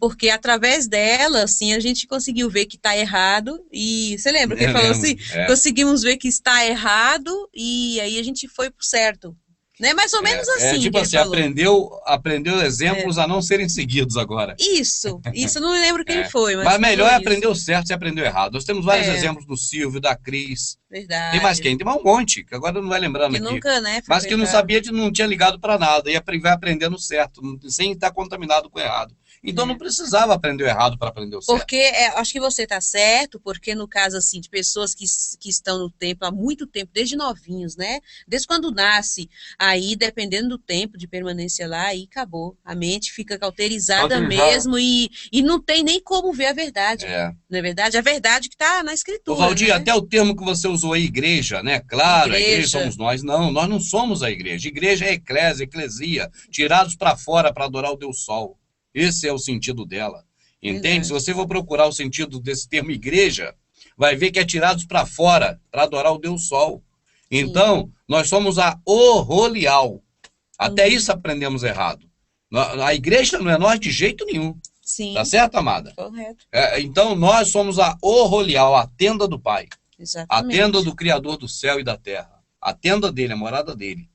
porque através dela, assim, a gente conseguiu ver que está errado, e você lembra que ele falou assim, conseguimos ver que está errado, e aí a gente foi pro certo. Né? Mais ou menos assim. Tipo assim, aprendeu exemplos a não serem seguidos agora. Isso, eu não lembro quem foi. Mas melhor é aprender o certo se aprendeu errado. Nós temos vários exemplos do Silvio, da Cris. Verdade. Tem mais quem? Tem mais um monte, que agora não vai lembrando aqui. Nunca, né, mas que não sabia, não tinha ligado para nada. E vai aprendendo certo, sem estar contaminado com o errado. Então não precisava aprender o errado para aprender o certo. Porque, acho que você está certo, porque no caso, assim, de pessoas que estão no templo há muito tempo, desde novinhos, né? Desde quando nasce, aí, dependendo do tempo de permanência lá, aí acabou. A mente fica cauterizada mesmo e não tem nem como ver a verdade. Não é verdade? A verdade que está na Escritura. Ô, Valdir, né? até o termo que você usou aí, igreja, né? Claro, a igreja somos nós. Não, nós não somos a igreja. Igreja é eclesia, tirados para fora para adorar o Deus Sol. Esse é o sentido dela. Entende? Verdade. Se você for procurar o sentido desse termo igreja, vai ver que é tirados para fora para adorar o Deus Sol. Então, nós somos a Orolial. Até isso aprendemos errado. A igreja não é nós de jeito nenhum. Sim. Tá certo, amada? Correto. Então, nós somos a Orolial, a tenda do Pai. Exatamente. A tenda do Criador do céu e da terra. A tenda dele, a morada dele.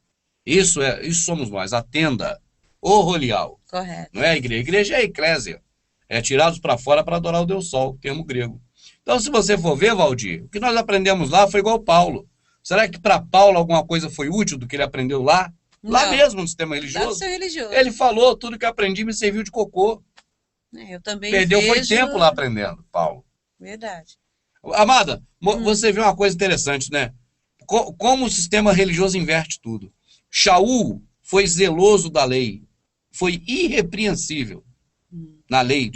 Isso somos nós, a tenda. Orolial. Correto. Não é a igreja. A igreja é a eclésia. É tirados para fora para adorar o Deus Sol, termo grego. Então, se você for ver, Valdir, o que nós aprendemos lá foi igual Paulo. Será que para Paulo alguma coisa foi útil do que ele aprendeu lá? Não. Lá mesmo, no sistema religioso? religioso. Ele falou, tudo que aprendi me serviu de cocô. Eu também Perdeu vejo... foi tempo lá aprendendo, Paulo. Verdade. Amada, você vê uma coisa interessante, né? Como o sistema religioso inverte tudo. Shaul foi zeloso da lei, foi irrepreensível na lei,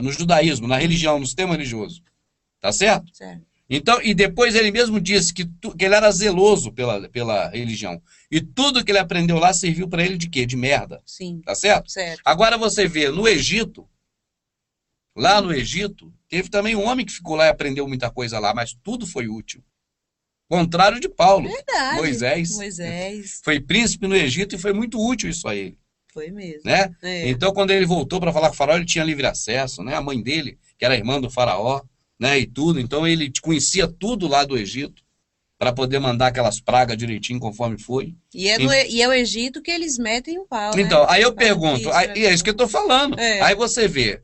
no judaísmo, na religião, no sistema religioso. Tá certo? Certo. Então, e depois ele mesmo disse que ele era zeloso pela religião. E tudo que ele aprendeu lá serviu para ele de quê? De merda. Sim. Tá certo? Certo. Agora você vê, no Egito, lá no Egito, teve também um homem que ficou lá e aprendeu muita coisa lá, mas tudo foi útil. Contrário de Paulo. Verdade. Moisés foi príncipe no Egito e foi muito útil isso a ele. Foi mesmo. Né? Então, quando ele voltou para falar com o faraó, ele tinha livre acesso, né? A mãe dele, que era irmã do faraó, né? E tudo. Então, ele conhecia tudo lá do Egito para poder mandar aquelas pragas direitinho conforme foi. E é o Egito que eles metem o pau, Então, né? aí eu pergunto, é isso que eu estou falando. Aí você vê,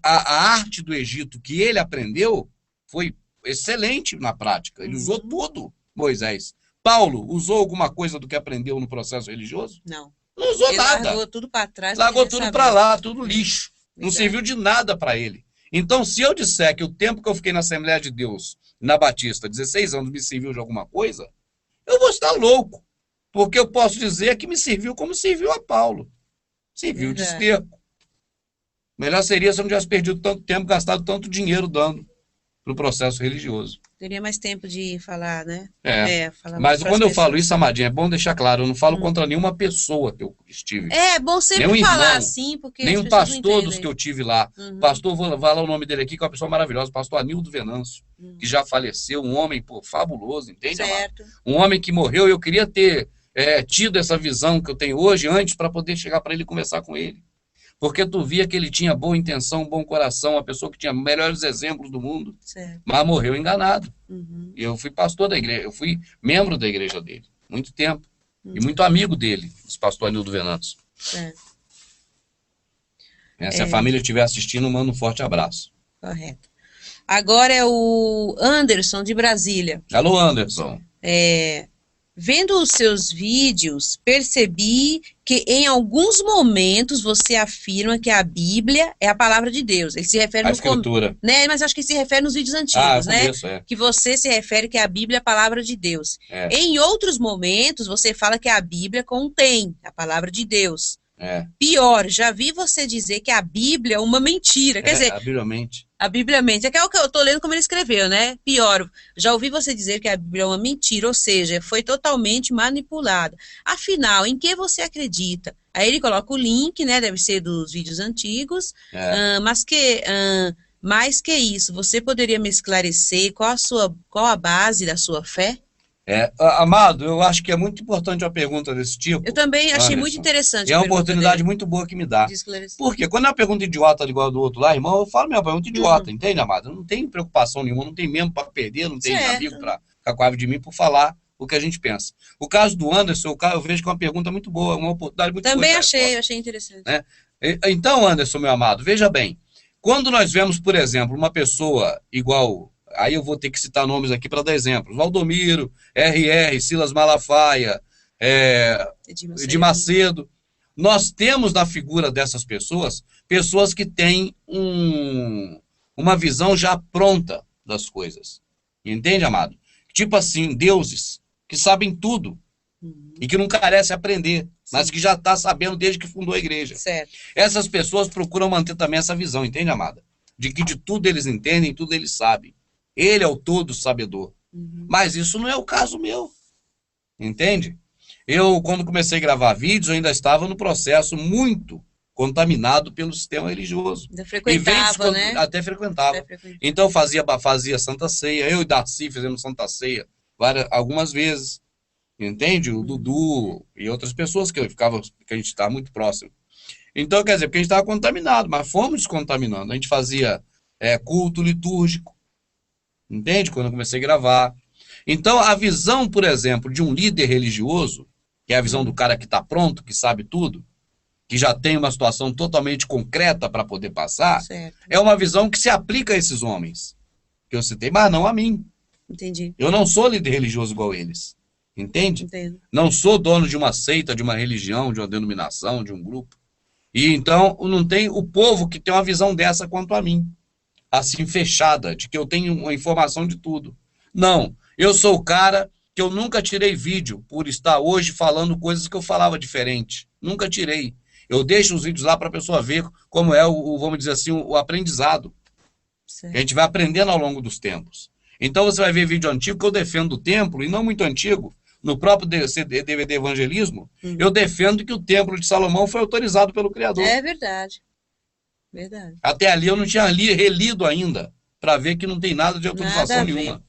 a arte do Egito que ele aprendeu foi excelente na prática. Ele usou tudo, Moisés. Paulo usou alguma coisa do que aprendeu no processo religioso? Não. Não usou ele nada. Largou tudo para trás. Largou tudo para lá, tudo lixo. Não serviu de nada para ele. Então, se eu disser que o tempo que eu fiquei na Assembleia de Deus, na Batista, 16 anos, me serviu de alguma coisa, eu vou estar louco. Porque eu posso dizer que me serviu como serviu a Paulo. Serviu de esterco. Melhor seria se eu não tivesse perdido tanto tempo, gastado tanto dinheiro dando para o processo religioso. Teria mais tempo de falar, né? Falar. Mas quando eu falo isso, Amadinha, é bom deixar claro, eu não falo contra nenhuma pessoa que eu estive. É bom sempre falar assim, porque nenhum pastor dos que eu tive lá. Pastor, vou falar o nome dele aqui, que é uma pessoa maravilhosa, pastor Anildo Venâncio, que já faleceu, um homem fabuloso, entende, certo. Amado? Um homem que morreu, eu queria ter tido essa visão que eu tenho hoje antes para poder chegar para ele e conversar com ele. Porque tu via que ele tinha boa intenção, bom coração, uma pessoa que tinha melhores exemplos do mundo, mas morreu enganado. E eu fui pastor da igreja, eu fui membro da igreja dele, muito tempo. E muito amigo dele, esse pastor Anildo Venâncio. Se a família estiver assistindo, manda um forte abraço. Correto. Agora é o Anderson, de Brasília. Alô, Anderson. Vendo os seus vídeos, percebi que em alguns momentos você afirma que a Bíblia é a palavra de Deus. Ele se refere a escritura. Né? Mas acho que se refere nos vídeos antigos, né? Começo, que você se refere que a Bíblia é a palavra de Deus. Em outros momentos, você fala que a Bíblia contém a palavra de Deus. Pior, já vi você dizer que a Bíblia é uma mentira. Quer dizer, a Bíblia mente. A Bíblia mente. É que é o que eu tô lendo como ele escreveu, né? Pior, já ouvi você dizer que a Bíblia é uma mentira, ou seja, foi totalmente manipulada. Afinal, em que você acredita? Aí ele coloca o link, né? Deve ser dos vídeos antigos. Mais que isso, você poderia me esclarecer qual a base da sua fé? Amado, eu acho que é muito importante uma pergunta desse tipo. Eu também achei Anderson. muito interessante. É uma oportunidade muito boa que me dá. Porque quando é uma pergunta idiota igual a do outro lá, irmão, eu falo minha pergunta idiota, entende, amado? Não tem preocupação nenhuma, não tem mesmo para perder, não tem amigo para ficar com raiva de mim por falar o que a gente pensa. O caso do Anderson, eu vejo que é uma pergunta muito boa, uma oportunidade muito boa. Também achei interessante. Né? Então, Anderson, meu amado, veja bem, quando nós vemos, por exemplo, uma pessoa igual... Aí eu vou ter que citar nomes aqui para dar exemplos. Valdomiro, R.R., Silas Malafaia, Edir Macedo. nós temos na figura dessas pessoas, pessoas que têm uma visão já pronta das coisas. Entende, amado? Tipo assim, deuses que sabem tudo e que não carecem aprender, mas que já está sabendo desde que fundou a igreja. Certo. Essas pessoas procuram manter também essa visão, entende, amada? De que de tudo eles entendem, tudo eles sabem. Ele é o todo sabedor. Mas isso não é o caso meu. Entende? Eu, quando comecei a gravar vídeos, eu ainda estava no processo muito contaminado pelo sistema religioso. Ainda frequentava, né? Até frequentava. Então fazia Santa Ceia, eu e Darcy fizemos Santa Ceia algumas vezes. Entende? O Dudu e outras pessoas que a gente estava muito próximo. Então, quer dizer, porque a gente estava contaminado, mas fomos descontaminando. A gente fazia culto litúrgico. Entende? Quando eu comecei a gravar. Então, a visão, por exemplo, de um líder religioso, que é a visão do cara que está pronto, que sabe tudo, que já tem uma situação totalmente concreta para poder passar, é uma visão que se aplica a esses homens, que eu citei, mas não a mim. Entendi. Eu não sou líder religioso igual eles. Entende? Entendo. Não sou dono de uma seita, de uma religião, de uma denominação, de um grupo. E então, não tem o povo que tem uma visão dessa quanto a mim. Assim, fechada, de que eu tenho uma informação de tudo. Não. Eu sou o cara que eu nunca tirei vídeo por estar hoje falando coisas que eu falava diferente. Nunca tirei. Eu deixo os vídeos lá para a pessoa ver como é vamos dizer assim, o aprendizado. Certo. Que a gente vai aprendendo ao longo dos tempos. Então você vai ver vídeo antigo que eu defendo o templo, e não muito antigo, no próprio DVD Evangelismo, eu defendo que o templo de Salomão foi autorizado pelo Criador. É verdade. Verdade. Até ali eu não tinha relido ainda, para ver que não tem nada de autorização nenhuma.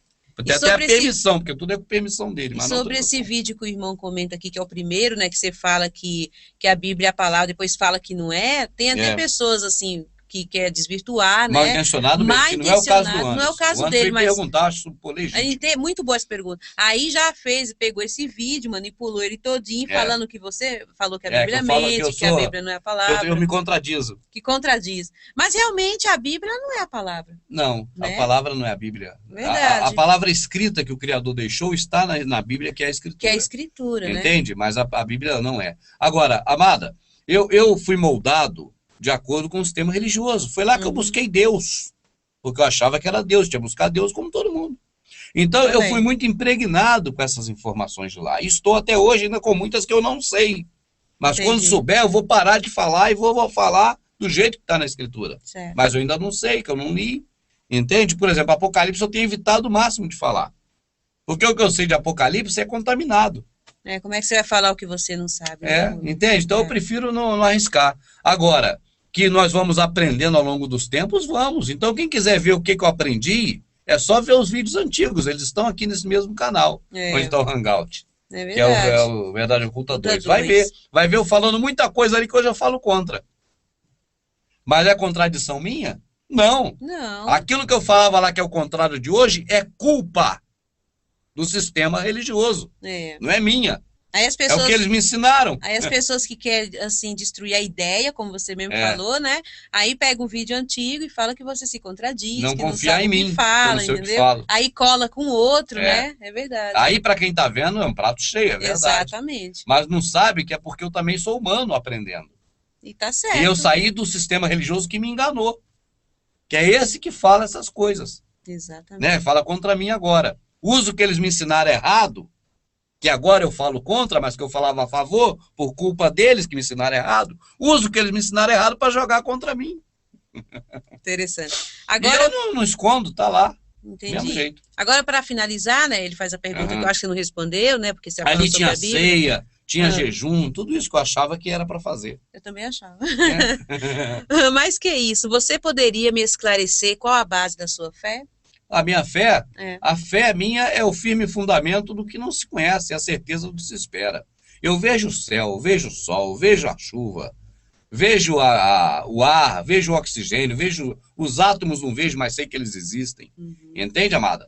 Tem até a permissão, porque tudo é com permissão dele. E sobre esse vídeo que o irmão comenta aqui, que é o primeiro, né, que você fala que a Bíblia é a palavra, depois fala que não é, tem até pessoas assim que quer desvirtuar, mal né? intencionado mesmo, que não é o caso do Anderson. Não é o caso o dele, mas perguntar, acho legítimo. Muito boas perguntas. Aí já pegou esse vídeo, manipulou ele todinho, falando que você falou que a Bíblia mente, que a Bíblia não é a palavra. Eu me contradizo. Que contradiz. Mas realmente a Bíblia não é a palavra. Não, né? A palavra não é a Bíblia. Verdade. A palavra escrita que o Criador deixou está na Bíblia, que é a Escritura. Que é a Escritura, né? Entende? Mas a Bíblia não é. Agora, amada, eu fui moldado de acordo com o sistema religioso. Foi lá que eu busquei Deus. Porque eu achava que era Deus. Tinha buscado Deus como todo mundo. Então, eu fui muito impregnado com essas informações de lá. E estou até hoje ainda com muitas que eu não sei. Mas quando souber, eu vou parar de falar e vou falar do jeito que está na Escritura. Certo. Mas eu ainda não sei, que eu não li. Entende? Por exemplo, Apocalipse eu tenho evitado o máximo de falar. Porque o que eu sei de Apocalipse é contaminado. Como é que você vai falar o que você não sabe? Né? Entende? Então eu prefiro não arriscar. Agora, que nós vamos aprendendo ao longo dos tempos, vamos. Então quem quiser ver o que eu aprendi, é só ver os vídeos antigos. Eles estão aqui nesse mesmo canal, onde está o Hangout. É que é o Verdade Oculta 2. Vai ver eu falando muita coisa ali que hoje eu falo contra. Mas é contradição minha? Não. Aquilo que eu falava lá que é o contrário de hoje é culpa do sistema religioso. Não é minha. Aí as pessoas, é o que eles me ensinaram. Aí as pessoas que querem, assim, destruir a ideia, como você mesmo falou, né? Aí pega um vídeo antigo e fala que você se contradiz, não que confia não sabe em mim, o que fala, entendeu? Que falo. Aí cola com o outro, né? É verdade. Aí para quem tá vendo é um prato cheio, é verdade. Exatamente. Mas não sabe que é porque eu também sou humano aprendendo. E tá certo. E eu saí do sistema religioso que me enganou. Que é esse que fala essas coisas. Exatamente. Né? Fala contra mim agora. Uso que eles me ensinaram errado, que agora eu falo contra, mas que eu falava a favor, por culpa deles que me ensinaram errado. Uso que eles me ensinaram errado para jogar contra mim. Interessante. Agora, e eu não escondo, tá lá. Entendi. Mesmo jeito. Agora, para finalizar, né, ele faz a pergunta que eu acho que você não respondeu, né, porque você ali tinha ceia, tinha jejum, tudo isso que eu achava que era para fazer. Eu também achava. Mas que isso, você poderia me esclarecer qual a base da sua fé? A minha fé, a fé minha é o firme fundamento do que não se conhece, é a certeza do que se espera. Eu vejo o céu, vejo o sol, vejo a chuva, vejo o ar, vejo o oxigênio, vejo os átomos, não vejo, mas sei que eles existem. Entende, amada?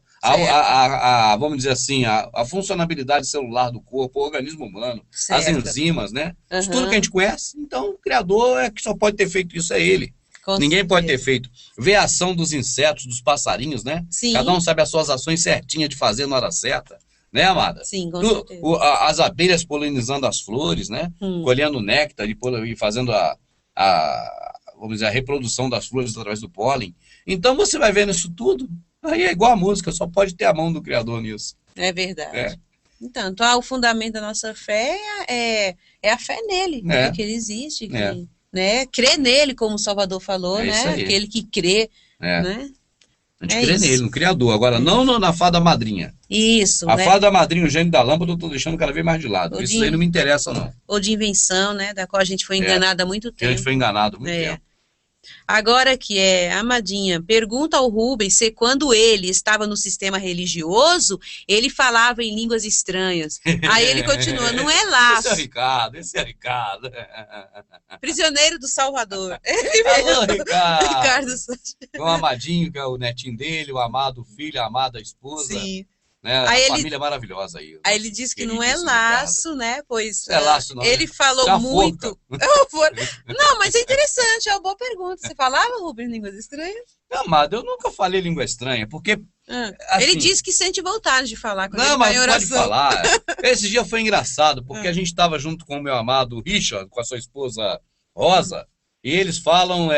Vamos dizer assim, a funcionalidade celular do corpo, o organismo humano, as enzimas, né? Isso tudo que a gente conhece, então o Criador é que só pode ter feito isso, é Ele. Ninguém pode ter feito. Ver a ação dos insetos, dos passarinhos, né? Sim. Cada um sabe as suas ações certinhas de fazer na hora certa. né, amada? Sim, com certeza. As abelhas polinizando as flores, né? Colhendo néctar e fazendo vamos dizer, a reprodução das flores através do pólen. Então você vai vendo isso tudo, aí é igual a música, só pode ter a mão do Criador nisso. É verdade. Então, o fundamento da nossa fé é a fé nele, né? Que ele existe, né? Crer nele, como o Salvador falou, né? Aquele que crê, né? A gente crê nele, no Criador. Agora, não na fada madrinha. Isso, a fada madrinha, o gênio da lâmpada, eu tô deixando cada vez mais de lado. Isso aí não me interessa, não. Ou de invenção, né? Da qual a gente foi enganado há muito tempo. A gente foi enganado há muito tempo. Agora que Amadinha, pergunta ao Rubens se quando ele estava no sistema religioso, ele falava em línguas estranhas. Aí ele continua, não é laço. Esse é Ricardo. Prisioneiro do Salvador. Alô, Ricardo. O Amadinho, que é o netinho dele, o amado filho, a amada esposa. Sim. Né? A família maravilhosa aí. Aí ele disse que não é laço, né? Pois é laço, não, ele falou muito. Não, mas é interessante, é uma boa pergunta. Você falava, Rubens, línguas estranhas? Amado, eu nunca falei língua estranha, porque... Assim, ele disse que sente vontade de falar quando não, ele mas tá em oração. pode falar. Esse dia foi engraçado, porque a gente estava junto com o meu amado Richard, com a sua esposa Rosa, e eles falam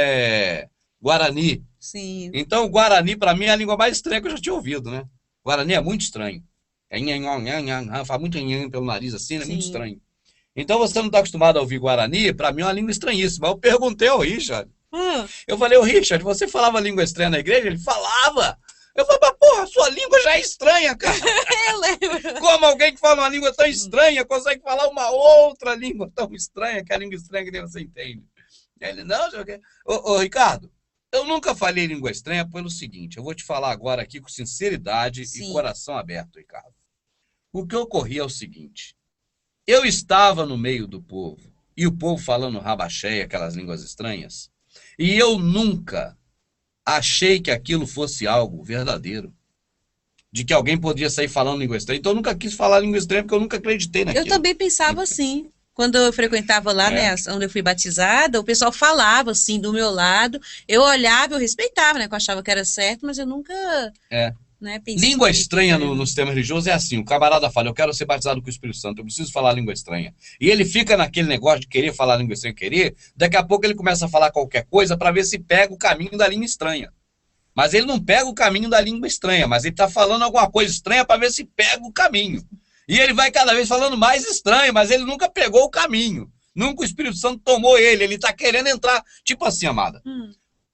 Guarani. Sim. Então, o Guarani, para mim, é a língua mais estranha que eu já tinha ouvido, né? Guarani é muito estranho. Faz muito pelo nariz assim, é muito estranho. Então, você não está acostumado a ouvir Guarani, para mim é uma língua estranhíssima. Eu perguntei ao Richard. Eu falei, ô Richard, você falava língua estranha na igreja? Ele falava. Eu falei, mas porra, sua língua já é estranha, cara. Eu lembro. Como alguém que fala uma língua tão estranha consegue falar uma outra língua tão estranha, que é a língua estranha que nem você entende? Ele, não, sei o quê. Ô, Ricardo, eu nunca falei língua estranha pelo seguinte, eu vou te falar agora aqui com sinceridade e coração aberto, Ricardo. O que ocorria é o seguinte, eu estava no meio do povo, e o povo falando rabaxé, aquelas línguas estranhas, e eu nunca achei que aquilo fosse algo verdadeiro, de que alguém poderia sair falando língua estranha. Então eu nunca quis falar língua estranha, porque eu nunca acreditei naquilo. Eu também pensava assim. Quando eu frequentava lá, né, onde eu fui batizada, o pessoal falava assim do meu lado, eu olhava, eu respeitava, né, que eu achava que era certo, mas eu nunca né, pensei. Língua estranha no sistema religioso é assim, o camarada fala, eu quero ser batizado com o Espírito Santo, eu preciso falar língua estranha. E ele fica naquele negócio de querer falar língua estranha, daqui a pouco ele começa a falar qualquer coisa para ver se pega o caminho da língua estranha. Mas ele não pega o caminho da língua estranha, mas ele está falando alguma coisa estranha para ver se pega o caminho. E ele vai cada vez falando mais estranho, mas ele nunca pegou o caminho. Nunca o Espírito Santo tomou ele está querendo entrar. Tipo assim, amada,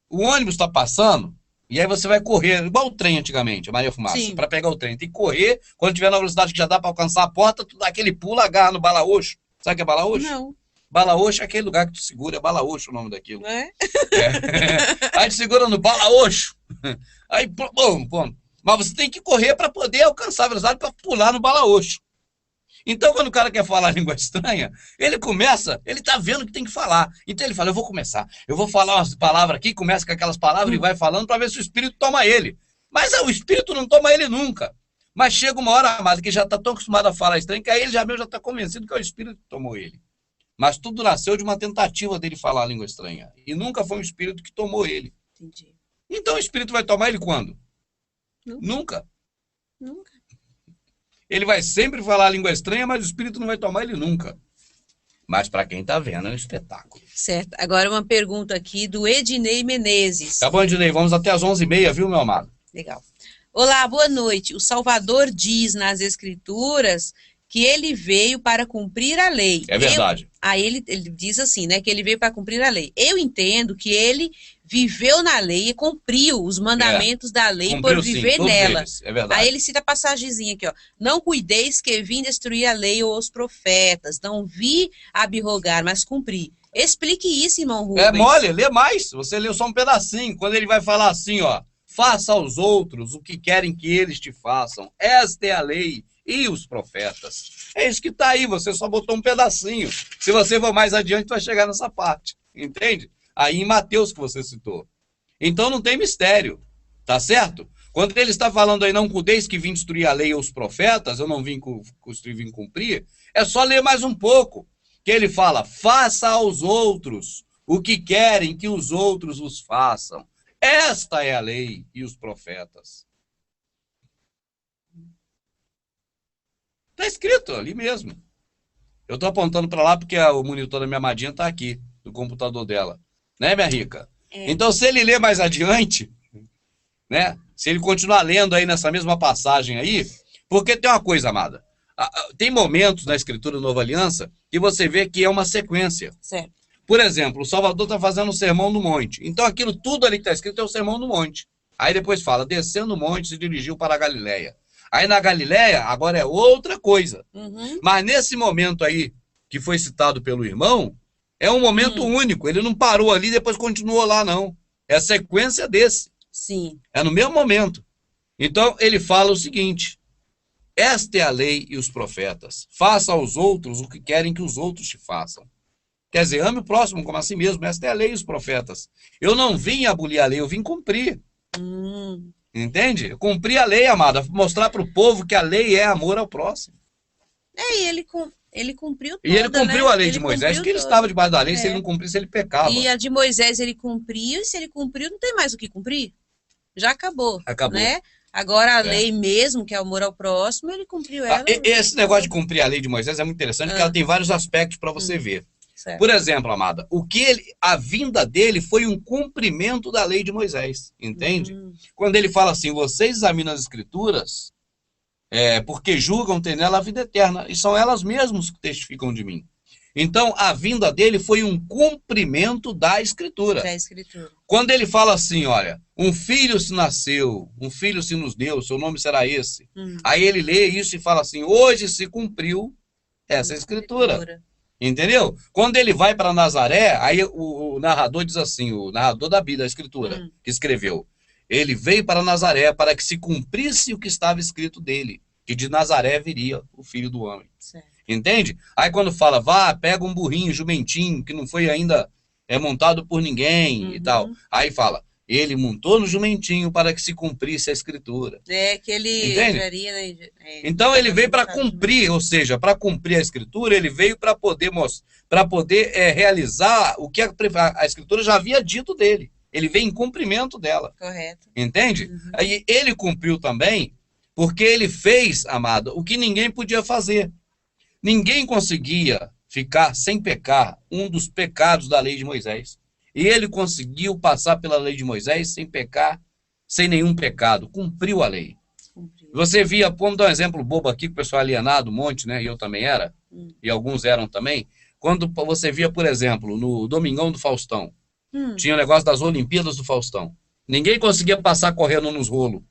o ônibus está passando, e aí você vai correr, igual o trem antigamente, a Maria Fumaça, para pegar o trem. Tem que correr, quando tiver na velocidade que já dá para alcançar a porta, tu dá aquele pulo, agarra no balaúcho. Sabe o que é balaúcho? Não. Balaúcho é aquele lugar que tu segura, é balaúcho o nome daquilo. Aí tu segura no balaúcho. Aí, bom. Mas você tem que correr para poder alcançar a velocidade para pular no balaúcho. Então, quando o cara quer falar língua estranha, ele começa, ele tá vendo que tem que falar. Então ele fala, eu vou começar, eu vou falar umas palavras aqui, começa com aquelas palavras e vai falando para ver se o Espírito toma ele. Mas o Espírito não toma ele nunca. Mas chega uma hora, amado, que já está tão acostumado a falar estranho, que aí ele já está convencido que é o Espírito que tomou ele. Mas tudo nasceu de uma tentativa dele falar a língua estranha. E nunca foi um Espírito que tomou ele. Entendi. Então o Espírito vai tomar ele quando? Nunca. Ele vai sempre falar a língua estranha, mas o Espírito não vai tomar ele nunca. Mas para quem está vendo, é um espetáculo. Certo. Agora uma pergunta aqui do Ednei Menezes. Tá bom, Ednei, vamos até as 11h30, viu, meu amado? Legal. Olá, boa noite. O Salvador diz nas Escrituras que ele veio para cumprir a lei. É verdade. Aí ele diz assim, né, que ele veio para cumprir a lei. Eu entendo que ele viveu na lei e cumpriu os mandamentos da lei cumpriu, por viver sim, nela. Eles. É verdade. Aí ele cita a passagemzinha aqui, ó. Não cuideis que vim destruir a lei ou os profetas. Não vi abrogar, mas cumpri. Explique isso, irmão Rubens. É mole, lê mais. Você leu só um pedacinho. Quando ele vai falar assim, ó. Faça aos outros o que querem que eles te façam. Esta é a lei e os profetas. É isso que está aí, você só botou um pedacinho. Se você for mais adiante, vai chegar nessa parte, entende? Aí em Mateus que você citou. Então não tem mistério, tá certo? Quando ele está falando aí, não cuideis que vim destruir a lei ou os profetas, eu não vim construir, vim cumprir, é só ler mais um pouco, que ele fala, faça aos outros o que querem que os outros vos façam. Esta é a lei e os profetas. escrito ali mesmo. Eu estou apontando para lá porque o monitor da minha amadinha está aqui, do computador dela. Né, minha rica? Então, se ele ler mais adiante, né? Se ele continuar lendo aí nessa mesma passagem aí, porque tem uma coisa, amada. Tem momentos na Escritura da Nova Aliança que você vê que é uma sequência. Certo. Por exemplo, o Salvador está fazendo o Sermão do Monte. Então, aquilo tudo ali que está escrito é o Sermão do Monte. Aí depois fala, descendo o monte, se dirigiu para a Galileia. Aí na Galileia, agora é outra coisa. Mas nesse momento aí, que foi citado pelo irmão, é um momento único. Ele não parou ali e depois continuou lá, não. É a sequência desse. Sim. É no mesmo momento. Então, ele fala o seguinte, esta é a lei e os profetas. Faça aos outros o que querem que os outros te façam. Quer dizer, ame o próximo como a si mesmo. Esta é a lei e os profetas. Eu não vim abolir a lei, eu vim cumprir. Entende? Cumprir a lei, amada. Mostrar para o povo que a lei é amor ao próximo. E ele cumpriu toda, e ele cumpriu, né, a lei de Moisés, porque ele estava debaixo da lei. Se ele não cumprisse, ele pecava. E a de Moisés ele cumpriu, e se ele cumpriu, não tem mais o que cumprir. Já acabou. Acabou. Né? Agora a lei mesmo, que é o amor ao próximo, ele cumpriu ela. Esse negócio de cumprir a lei de Moisés é muito interessante, porque ela tem vários aspectos para você ver. Certo. Por exemplo, amada, a vinda dele foi um cumprimento da lei de Moisés, entende? Quando ele fala assim, vocês examinam as escrituras, porque julgam ter nela a vida eterna, e são elas mesmas que testificam de mim. Então, a vinda dele foi um cumprimento da escritura. Quando ele fala assim, olha, um filho se nasceu, um filho se nos deu, seu nome será esse. Aí ele lê isso e fala assim, hoje se cumpriu essa escritura. Entendeu? Quando ele vai para Nazaré, aí o narrador diz assim, o narrador da Bíblia, da Escritura, que escreveu, ele veio para Nazaré para que se cumprisse o que estava escrito dele, que de Nazaré viria o Filho do Homem. Certo. Entende? Aí quando fala, vá, pega um burrinho, jumentinho, que não foi ainda montado por ninguém e tal. Aí fala, ele montou no jumentinho para que se cumprisse a escritura. Que ele entraria, né? Então ele veio para cumprir, ou seja, para cumprir a escritura, ele veio para poder realizar o que a escritura já havia dito dele. Ele veio em cumprimento dela. Correto. Entende? Aí ele cumpriu também, porque ele fez, amado, o que ninguém podia fazer. Ninguém conseguia ficar sem pecar um dos pecados da lei de Moisés. E ele conseguiu passar pela lei de Moisés sem pecar, sem nenhum pecado. Cumpriu a lei. Você via, vamos dar um exemplo bobo aqui, que o pessoal alienado, um monte, né? E eu também era, e alguns eram também. Quando você via, por exemplo, no Domingão do Faustão, tinha o negócio das Olimpíadas do Faustão. Ninguém conseguia passar correndo nos rolos,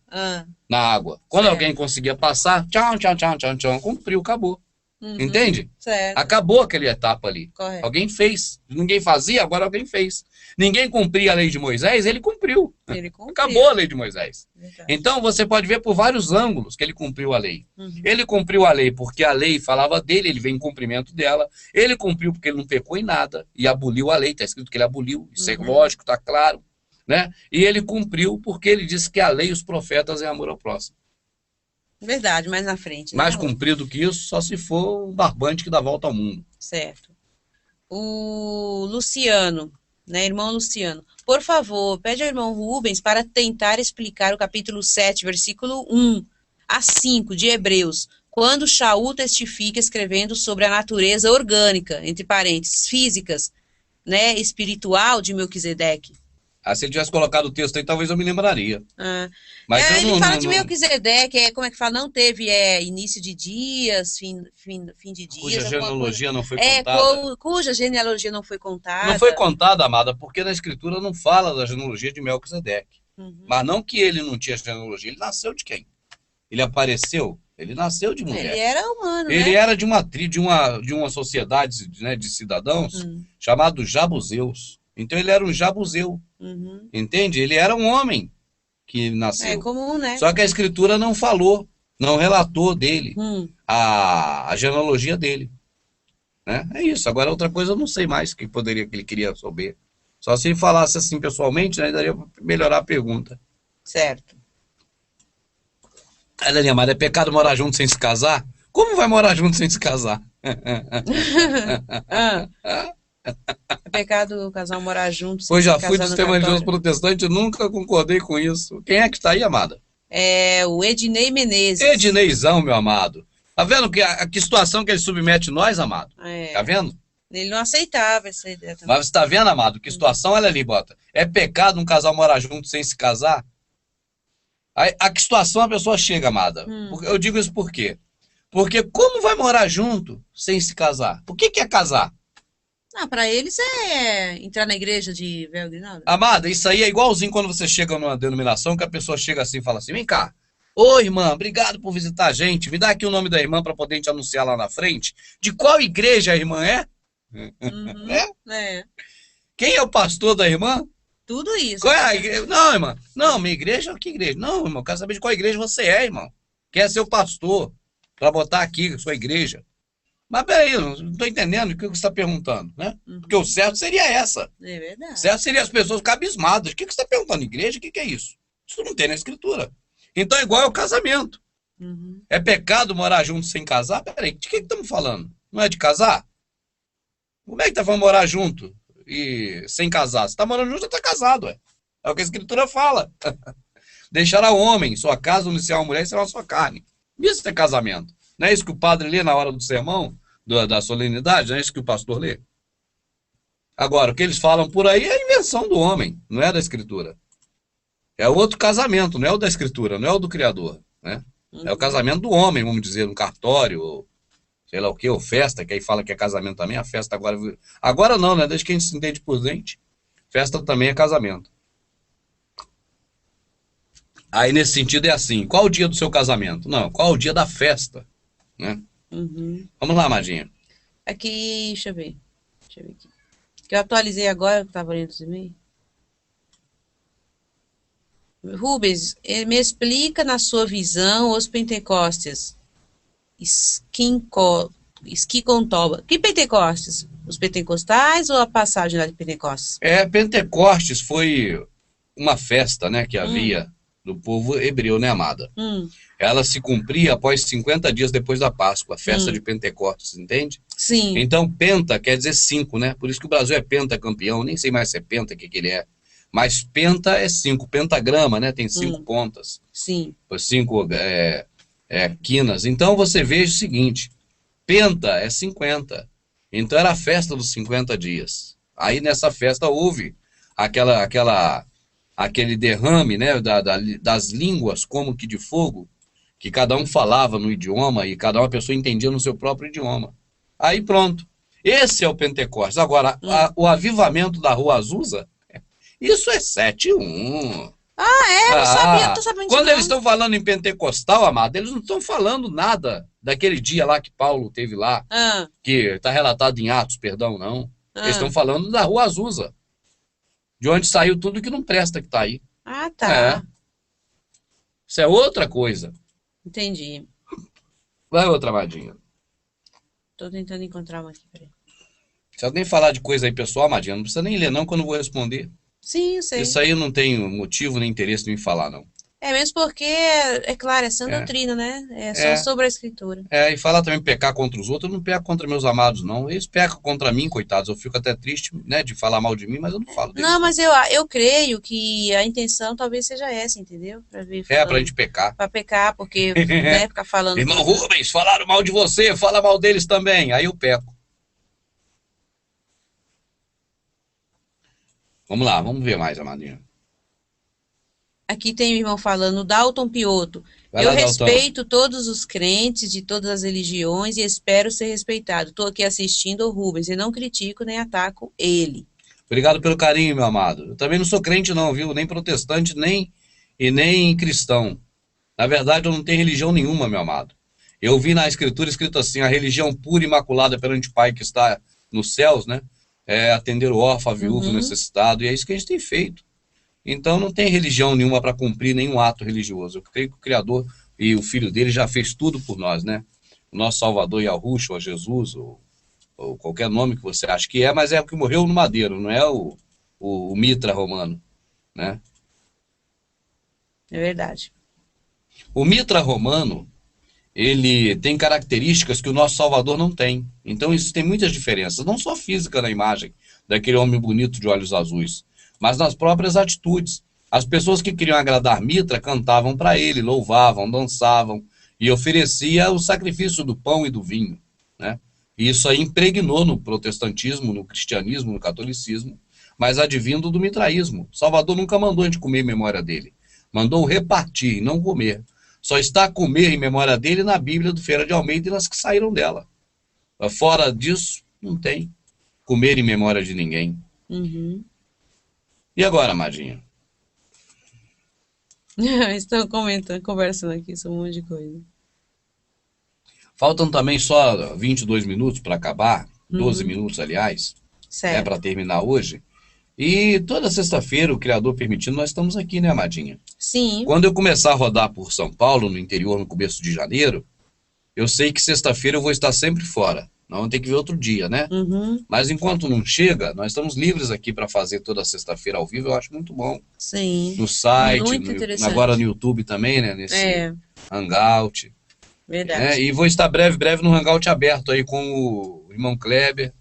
na água. Quando alguém conseguia passar, tchau, tchau, tchau, tchau, tchau, cumpriu, acabou. Entende? Certo. Acabou aquela etapa ali. Correto. Alguém fez. Ninguém fazia, agora alguém fez. Ninguém cumpria a lei de Moisés, ele cumpriu. Acabou a lei de Moisés. Verdade. Então você pode ver por vários ângulos que ele cumpriu a lei. Ele cumpriu a lei porque a lei falava dele, ele veio em cumprimento dela. Ele cumpriu porque ele não pecou em nada e aboliu a lei. Está escrito que ele aboliu. Isso é lógico, está claro. Né? E ele cumpriu porque ele disse que a lei e os profetas é amor ao próximo. Verdade, mais na frente. Mais cumprido que isso, só se for um barbante que dá volta ao mundo. Certo. O Luciano, né, irmão Luciano, por favor, pede ao irmão Rubens para tentar explicar o capítulo 7, versículo 1 a 5 de Hebreus, quando Shaul testifica escrevendo sobre a natureza orgânica, entre parênteses, físicas, né, espiritual de Melquisedeque. Se ele tivesse colocado o texto aí, talvez eu me lembraria. Mas ele fala de Melquisedeque, como é que fala? Não teve início de dias, fim de dias. Cuja genealogia não foi contada. Cuja genealogia não foi contada. Não foi contada, amada, porque na Escritura não fala da genealogia de Melquisedeque. Mas não que ele não tinha genealogia, ele nasceu de quem? Ele apareceu? Ele nasceu de mulher. Ele era humano, Ele era de uma sociedade, né, de cidadãos chamado Jabuseus. Então ele era um Jabuseu. Entende? Ele era um homem que nasceu. É comum, né? Só que a Escritura não falou, não relatou dele, a genealogia dele. Né? É isso. Agora outra coisa eu não sei mais que ele queria saber. Só se ele falasse assim pessoalmente, né, daria para melhorar a pergunta. Certo. Ela mas é pecado morar junto sem se casar? Como vai morar junto sem se casar? É pecado o casal morar junto. Pois já fui do sistema religioso protestante e nunca concordei com isso. Quem é que está aí, amada? É o Ednei Menezes. Edneizão, meu amado. Tá vendo que situação que ele submete nós, amado? É. Tá vendo? Ele não aceitava essa ideia também. Mas você tá vendo, amado? Que situação, olha ali, bota. É pecado um casal morar junto sem se casar? A que situação a pessoa chega, amada? Eu digo isso por quê? Porque como vai morar junto sem se casar? Por que é casar? Ah, pra eles é entrar na igreja de véu grinalda. Amada, isso aí é igualzinho quando você chega numa denominação que a pessoa chega assim e fala assim, vem cá, ô irmã, obrigado por visitar a gente, me dá aqui o nome da irmã para poder a gente anunciar lá na frente. De qual igreja a irmã é? Uhum, é? Quem é o pastor da irmã? Tudo isso. Qual é a igreja? Não, irmã. Não, minha igreja? Que igreja? Não, irmão, quero saber de qual igreja você é, irmão. Quer ser o pastor para botar aqui a sua igreja. Mas peraí, eu não estou entendendo o que você está perguntando, né? Porque o certo seria essa. É verdade. O certo seria as pessoas ficarem abismadas. O que você está perguntando? Igreja? O que é isso? Isso não tem na escritura. Então é igual ao casamento. É pecado morar junto sem casar? Peraí, de que estamos falando? Não é de casar? Como é que tá falando morar junto e sem casar? Você está morando junto, já está casado, é. É o que a escritura fala. Deixará o homem, sua casa, uniciar uma mulher e será sua carne. Isso é casamento. Não é isso que o padre lê na hora do sermão, da solenidade? Não é isso que o pastor lê? Agora, o que eles falam por aí é a invenção do homem, não é da escritura. É outro casamento, não é o da escritura, não é o do Criador, né? É o casamento do homem, vamos dizer, no cartório, ou sei lá o que, ou festa, que aí fala que é casamento também, a festa agora... Agora não, né? Desde que a gente se entende por dentro, festa também é casamento. Aí, nesse sentido, é assim, qual o dia do seu casamento? Não, qual o dia da festa, né? Vamos lá, Madinha. Aqui, deixa eu ver aqui. Que eu atualizei agora, que estava lendo os e-mails. Rubens, me explica na sua visão os Pentecostes. Esquicontoba. Que Pentecostes? Os pentecostais ou a passagem lá de Pentecostes? Pentecostes foi uma festa, né, que havia do povo hebreu, né, amada? Ela se cumpria após 50 dias depois da Páscoa, a festa de Pentecostes, entende? Sim. Então, penta quer dizer 5, né? Por isso que o Brasil é pentacampeão, nem sei mais se é penta, o que ele é. Mas penta é 5, pentagrama, né? Tem 5 pontas. Sim. 5 quinas. Então, você veja o seguinte, penta é 50. Então, era a festa dos 50 dias. Aí, nessa festa, houve aquele derrame, né, das línguas como que de fogo, que cada um falava no idioma e cada uma pessoa entendia no seu próprio idioma. Aí pronto. Esse é o Pentecostes. Agora, o avivamento da Rua Azusa, isso é 7-1. Eu não sabia, tô sabendo Quando disso, eles estão falando em pentecostal, amado, eles não estão falando nada daquele dia lá que Paulo teve lá, que está relatado em Atos, perdão, não. Eles estão falando da Rua Azusa, de onde saiu tudo que não presta que está aí. Ah, tá. Isso é outra coisa. Entendi. Vai outra, Madinha. Tô tentando encontrar uma aqui, peraí. Se alguém falar de coisa aí pessoal, Madinha, não precisa nem ler não, que eu não vou responder. Sim, eu sei. Isso aí eu não tenho motivo nem interesse em me falar, não. Mesmo porque, é claro, é sã doutrina, né? É só sobre a escritura. E falar também pecar contra os outros, eu não peco contra meus amados, não. Eles pecam contra mim, coitados. Eu fico até triste, né, de falar mal de mim, mas eu não falo deles. Não, mas eu creio que a intenção talvez seja essa, entendeu? Pra gente pecar. Pra pecar, porque, né, ficar falando... Irmão Rubens, falaram mal de você, fala mal deles também. Aí eu peco. Vamos lá, vamos ver mais, amadinha. Aqui tem o irmão falando, Dalton Piotto. Eu respeito todos os crentes de todas as religiões e espero ser respeitado. Estou aqui assistindo o Rubens e não critico nem ataco ele. Obrigado pelo carinho, meu amado. Eu também não sou crente não, viu? Nem protestante, nem cristão. Na verdade, eu não tenho religião nenhuma, meu amado. Eu vi na escritura escrito assim, a religião pura e imaculada perante o Pai que está nos céus, né? É atender o órfão, a viúvo, o necessitado, e é isso que a gente tem feito. Então não tem religião nenhuma para cumprir nenhum ato religioso. Eu creio que o Criador e o Filho dele já fez tudo por nós, né? O nosso Salvador Yahushua, ou Jesus, ou qualquer nome que você acha que é, mas é o que morreu no madeiro, não é o Mitra romano, né? É verdade. O Mitra romano, ele tem características que o nosso Salvador não tem. Então existem muitas diferenças, não só física na imagem daquele homem bonito de olhos azuis, mas nas próprias atitudes. As pessoas que queriam agradar Mitra cantavam para ele, louvavam, dançavam, e oferecia o sacrifício do pão e do vinho, né? E isso aí impregnou no protestantismo, no cristianismo, no catolicismo, mas advindo do mitraísmo. Salvador nunca mandou a gente comer em memória dele. Mandou repartir, não comer. Só está a comer em memória dele na Bíblia do Feira de Almeida e nas que saíram dela. Fora disso, não tem comer em memória de ninguém. Uhum. E agora, Madinha? Estão comentando, conversando aqui sobre um monte de coisa. Faltam também só 22 minutos para acabar, 12 Uhum. minutos, aliás, Certo. para terminar hoje. E toda sexta-feira, o Criador permitindo, nós estamos aqui, né, Amadinha? Sim. Quando eu começar a rodar por São Paulo, no interior, no começo de janeiro, eu sei que sexta-feira eu vou estar sempre fora. Nós vamos ter que ver outro dia, né? Uhum. Mas enquanto não chega, nós estamos livres aqui para fazer toda sexta-feira ao vivo. Eu acho muito bom. Sim. No site, Muito interessante. agora no YouTube também, né? Nesse Hangout. Verdade. E vou estar breve no Hangout aberto aí com o irmão Kleber.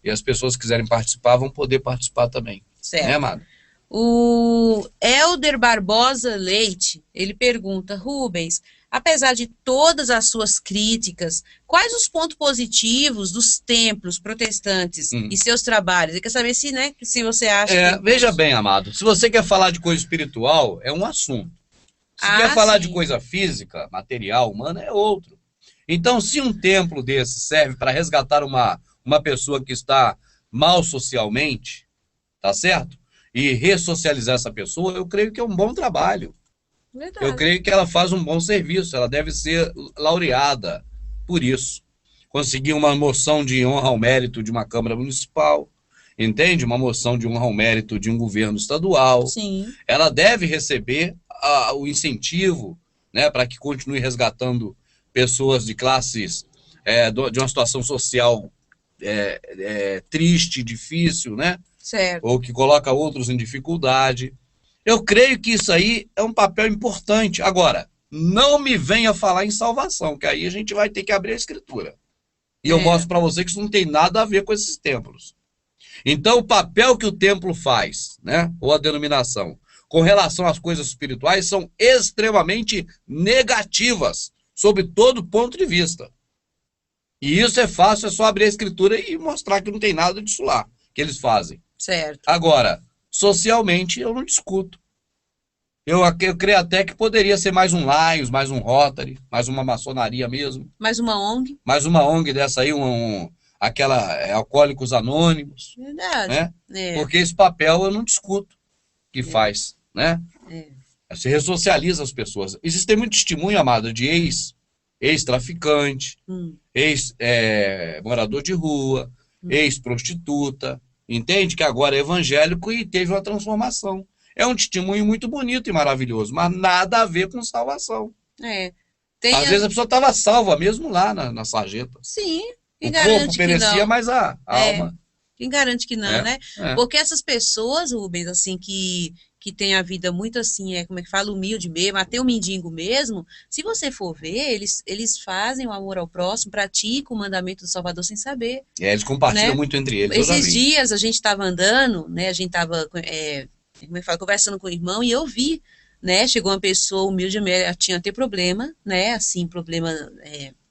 E as pessoas que quiserem participar vão poder participar também. Certo. Né, amado? O Helder Barbosa Leite, ele pergunta, Rubens, apesar de todas as suas críticas, quais os pontos positivos dos templos protestantes e seus trabalhos? Ele quer saber se, né, se você acha... Veja bem, amado, se você quer falar de coisa espiritual, é um assunto. Se quer falar de coisa física, material, humana, é outro. Então, se um templo desse serve para resgatar uma pessoa que está mal socialmente, tá certo? E ressocializar essa pessoa, eu creio que é um bom trabalho. Verdade. Eu creio que ela faz um bom serviço, ela deve ser laureada por isso. Conseguir uma moção de honra ao mérito de uma Câmara Municipal, entende? Uma moção de honra ao mérito de um governo estadual. Sim. Ela deve receber o incentivo, né, para que continue resgatando pessoas de classes, de uma situação social triste, difícil, né? Certo. Ou que coloca outros em dificuldade. Eu creio que isso aí é um papel importante. Agora, não me venha falar em salvação, que aí a gente vai ter que abrir a escritura. E eu mostro para você que isso não tem nada a ver com esses templos. Então, o papel que o templo faz, né, ou a denominação, com relação às coisas espirituais, são extremamente negativas, sob todo ponto de vista. E isso é fácil, é só abrir a escritura e mostrar que não tem nada disso lá, que eles fazem. Certo. Agora, socialmente, eu não discuto. Eu creio até que poderia ser mais um Lions, mais um Rotary, mais uma maçonaria mesmo. Mais uma ONG. Mais uma ONG dessa aí, aquela Alcoólicos Anônimos. Verdade. Né? Porque esse papel eu não discuto que faz, né? Se ressocializa as pessoas. Existe muito testemunho, amado, de ex-traficante, ex-morador de rua, ex-prostituta, entende? Que agora é evangélico e teve uma transformação. É um testemunho muito bonito e maravilhoso, mas nada a ver com salvação. Às vezes a pessoa estava salva, mesmo lá na sarjeta. Sim. O corpo perecia, mas a alma... Quem garante que não, né? Porque essas pessoas, Rubens, assim, que tem a vida muito assim, como é que fala, humilde mesmo, até o mendigo mesmo, se você for ver, eles fazem o amor ao próximo, praticam o mandamento do Salvador sem saber. Eles compartilham muito entre eles. Esses dias a gente estava andando, né? A gente estava como é que fala, conversando com o irmão e eu vi, né? Chegou uma pessoa humilde, tinha até problema, né? Assim, problema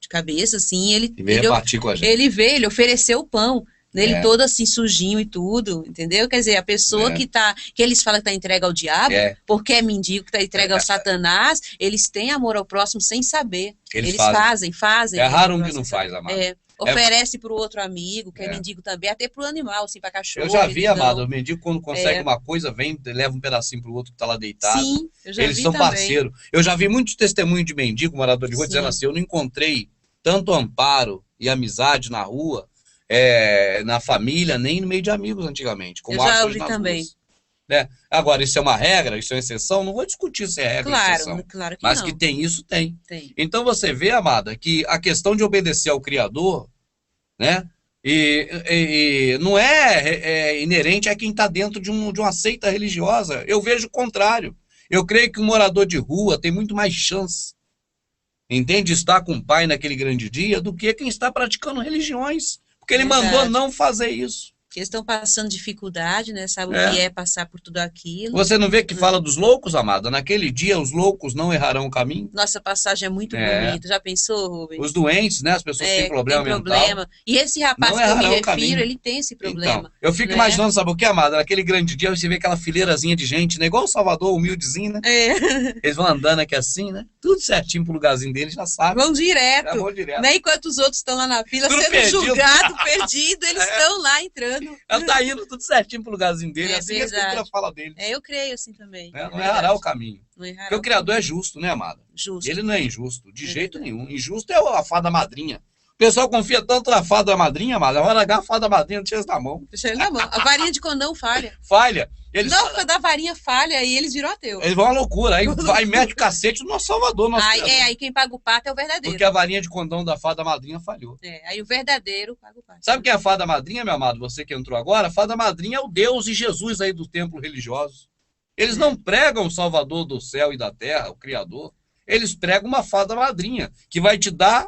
de cabeça, assim, ele repartir com a gente. Ele ofereceu o pão. Nele todo assim, sujinho e tudo, entendeu? Quer dizer, a pessoa que eles falam que tá entregue ao diabo, porque é mendigo que tá entregue ao Satanás, eles têm amor ao próximo sem saber. Eles fazem. É raro um que não faz, amado. Oferece pro outro amigo, que é mendigo também, até pro animal, assim, pra cachorro. Eu já vi, amado, o mendigo quando consegue uma coisa, vem, leva um pedacinho pro outro que tá lá deitado. Sim, eu já eles vi são também. Parceiros. Eu já vi muitos testemunhos de mendigo, morador de rua, dizendo assim, eu não encontrei tanto amparo e amizade na rua, na família, nem no meio de amigos antigamente. Como eu já ouvi também. Né? Agora, isso é uma regra, isso é uma exceção? Não vou discutir se é regra ou exceção. Claro que mas não. Que tem isso, tem. Então você vê, amada, que a questão de obedecer ao Criador, né? E não é inerente a quem está dentro de uma seita religiosa. Eu vejo o contrário. Eu creio que um morador de rua tem muito mais chance, entende, de estar com o pai naquele grande dia do que quem está praticando religiões. Porque ele mandou não fazer isso. Que eles estão passando dificuldade, né? Sabe o que é passar por tudo aquilo. Você não vê que fala dos loucos, amada? Naquele dia os loucos não errarão o caminho. Nossa passagem é muito bonita. Já pensou, Rubens? Os doentes, né? As pessoas que têm problema mental. E esse rapaz que eu me refiro, ele tem esse problema. Então, eu fico imaginando, sabe o que, amada? Naquele grande dia você vê aquela fileirazinha de gente, né? Igual o Salvador, humildezinho, né? Eles vão andando aqui assim, né? Tudo certinho pro lugarzinho deles, já sabe. Vão direto. Vão direto. Né? Enquanto os outros estão lá na fila, tudo sendo perdido. julgados, perdidos, eles estão lá entrando. Ela tá indo tudo certinho pro lugarzinho dele, assim que a Escritura fala dele. Eu creio assim também. Não errará o caminho. Porque o Criador é justo, né, amada? Justo. Ele não é injusto, de jeito nenhum. Injusto é a fada madrinha. O pessoal confia tanto na fada madrinha, amada, vai largar a fada madrinha, deixa eles na mão. Deixa eles na mão. A varinha de condão falha. Falha. Não, da varinha falha e eles viram ateu. Eles vão à loucura, aí vai mete o cacete no nosso Salvador. Aí quem paga o pato é o verdadeiro. Porque a varinha de condão da fada madrinha falhou. Aí o verdadeiro paga o pato. Sabe quem é a fada madrinha, meu amado? Você que entrou agora, a fada madrinha é o Deus e Jesus aí do templo religioso. Eles não pregam o Salvador do céu e da terra, o Criador. Eles pregam uma fada madrinha, que vai te dar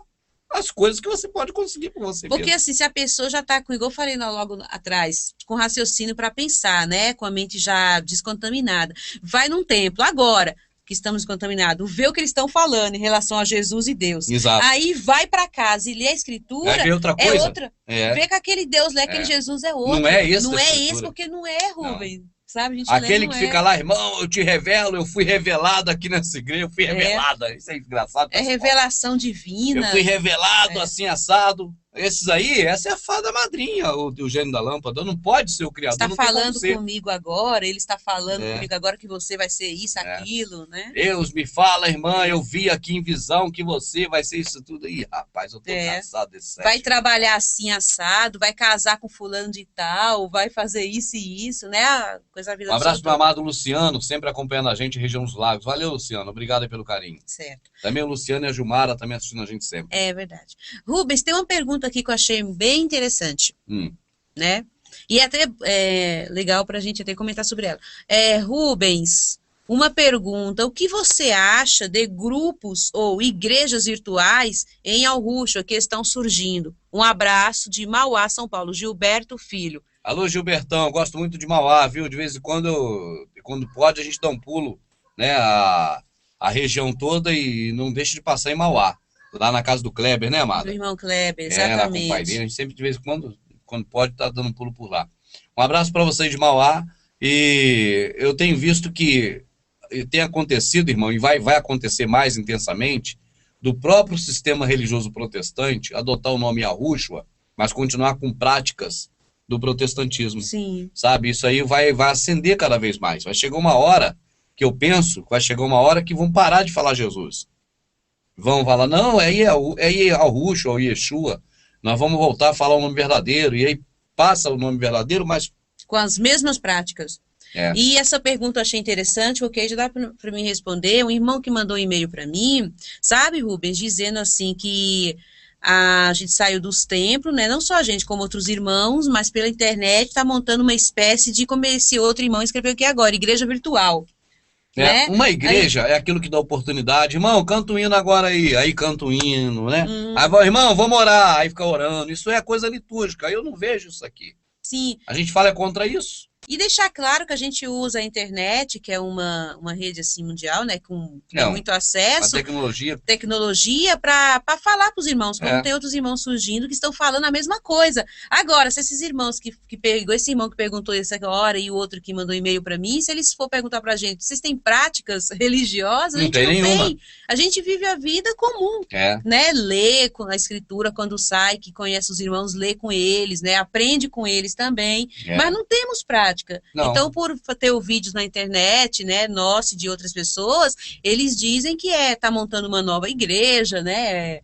as coisas que você pode conseguir por você Porque mesmo. Assim, se a pessoa já está com, igual eu falei logo atrás, com raciocínio para pensar, né, com a mente já descontaminada, vai num templo agora, que estamos contaminados, vê o que eles estão falando em relação a Jesus e Deus. Exato. Aí vai para casa e lê a Escritura, outra coisa. é outra. Vê que aquele Deus, aquele Jesus é outro. Não é esse. Não é esse, porque não é, Rubens. Sabe, a gente aquele que fica lá, irmão, eu te revelo, eu fui revelado aqui nessa igreja, eu fui revelada. Isso é engraçado. É revelação divina. Eu fui revelado assim, assado. Esses aí, essa é a fada madrinha, o gênio da lâmpada. Não pode ser o criador. Está falando comigo agora, ele está falando comigo agora que você vai ser isso, aquilo, né? Deus me fala, irmã, eu vi aqui em visão que você vai ser isso tudo. Ih, rapaz, eu tô cansado desse sexo. Vai trabalhar assim, assado, vai casar com fulano de tal, vai fazer isso e isso, né? Um abraço pro amado Luciano, sempre acompanhando a gente em região dos Lagos. Valeu, Luciano, obrigado aí pelo carinho. Certo. Também o Luciano e a Gilmara também assistindo a gente sempre. É verdade. Rubens, tem uma pergunta aqui que eu achei bem interessante, né? E até legal para a gente até comentar sobre ela. Rubens, uma pergunta: o que você acha de grupos ou igrejas virtuais em Alruxo que estão surgindo? Um abraço de Mauá, São Paulo, Gilberto Filho. Alô, Gilbertão, eu gosto muito de Mauá, viu? De vez em quando pode, a gente dá um pulo, né? A região toda e não deixa de passar em Mauá. Lá na casa do Kleber, né, amada? Do irmão Kleber, exatamente. Lá com o pai dele, a gente sempre, de vez em quando pode, tá dando um pulo por lá. Um abraço para vocês de Mauá. E eu tenho visto que tem acontecido, irmão, e vai acontecer mais intensamente, do próprio sistema religioso protestante adotar o nome Yahushua, mas continuar com práticas do protestantismo. Sim. Sabe? Isso aí vai ascender cada vez mais. Vai chegar uma hora que eu penso que vai chegar uma hora que vão parar de falar Jesus. Vão falar, não, é Yahushua ou Yeshua, nós vamos voltar a falar o nome verdadeiro, e aí passa o nome verdadeiro, mas... com as mesmas práticas. E essa pergunta eu achei interessante, porque aí já dá para mim responder. Um irmão que mandou um e-mail para mim, sabe, Rubens, dizendo assim que a gente saiu dos templos, né? Não só a gente, como outros irmãos, mas pela internet está montando uma espécie de, como esse outro irmão escreveu aqui agora, igreja virtual. Né? Uma igreja é aquilo que dá oportunidade. Irmão, canta um hino agora aí canta um hino, né? Aí vai, irmão, vamos orar, aí fica orando. Isso é coisa litúrgica, eu não vejo isso aqui. Sim. A gente fala contra isso. E deixar claro que a gente usa a internet, que é uma rede assim mundial, né, com muito acesso, a tecnologia para falar para os irmãos, como tem outros irmãos surgindo que estão falando a mesma coisa. Agora, se esses irmãos esse irmão que perguntou essa hora e o outro que mandou e-mail para mim, se eles for perguntar para a gente, vocês têm práticas religiosas? A gente não tem. A gente vive a vida comum, né? Lê com a escritura quando sai, que conhece os irmãos, lê com eles, né? Aprende com eles também, mas não temos prática. Não. Então, por ter vídeos na internet, né, nosso e de outras pessoas, eles dizem que tá montando uma nova igreja, né,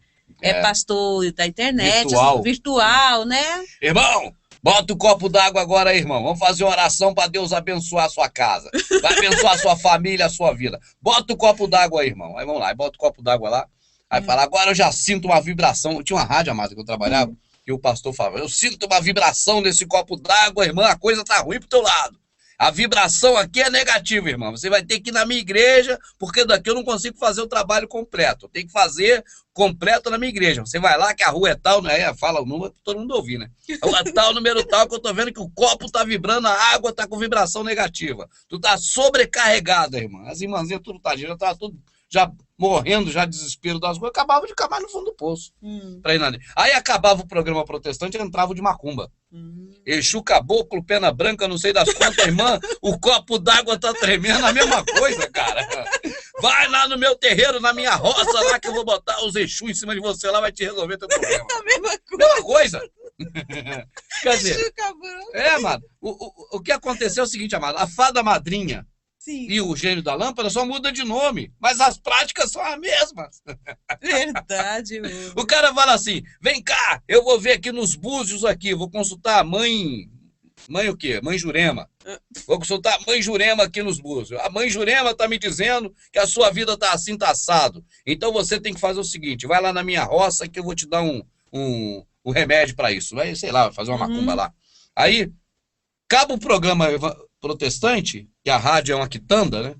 pastor da internet, virtual, né? Irmão, bota o copo d'água agora aí, irmão, vamos fazer uma oração para Deus abençoar a sua casa, vai abençoar a sua família, a sua vida. Bota o copo d'água aí, irmão, aí vamos lá, bota o copo d'água lá, aí fala, agora eu já sinto uma vibração. Eu tinha uma rádio, amada, que eu trabalhava, que o pastor falava, eu sinto uma vibração nesse copo d'água, irmã, a coisa tá ruim pro teu lado. A vibração aqui é negativa, irmão. Você vai ter que ir na minha igreja, porque daqui eu não consigo fazer o trabalho completo. Eu tenho que fazer completo na minha igreja. Você vai lá que a rua é tal, né? Fala o número para todo mundo ouvir, né? Rua tal, número tal, que eu tô vendo que o copo tá vibrando, a água tá com vibração negativa. Tu tá sobrecarregada, irmã. As irmãzinhas tudo tadinha, já tava tudo já morrendo, já desespero das coisas, acabava de acabar no fundo do poço. Pra ir na... Aí acabava o programa protestante e entrava o de macumba. Exu Caboclo, pena branca, não sei das quantas, irmã, o copo d'água tá tremendo, a mesma coisa, cara. Vai lá no meu terreiro, na minha roça lá, que eu vou botar os Exu em cima de você lá, vai te resolver teu problema. A mesma coisa. Mesma coisa. Quer dizer, Exu Caboclo. amado, o que aconteceu é o seguinte, amado, a fada madrinha Sim. e o gênio da lâmpada só muda de nome, mas as práticas são as mesmas. Verdade, mano. O cara fala assim, vem cá, eu vou ver aqui nos búzios aqui, vou consultar a mãe o quê? Mãe Jurema. Vou consultar a mãe Jurema aqui nos búzios. A mãe Jurema tá me dizendo que a sua vida tá assim, tá assado. Então você tem que fazer o seguinte, vai lá na minha roça que eu vou te dar um remédio para isso. Vai, sei lá, vai fazer uma macumba lá. Aí, acaba o programa protestante, que a rádio é uma quitanda, né?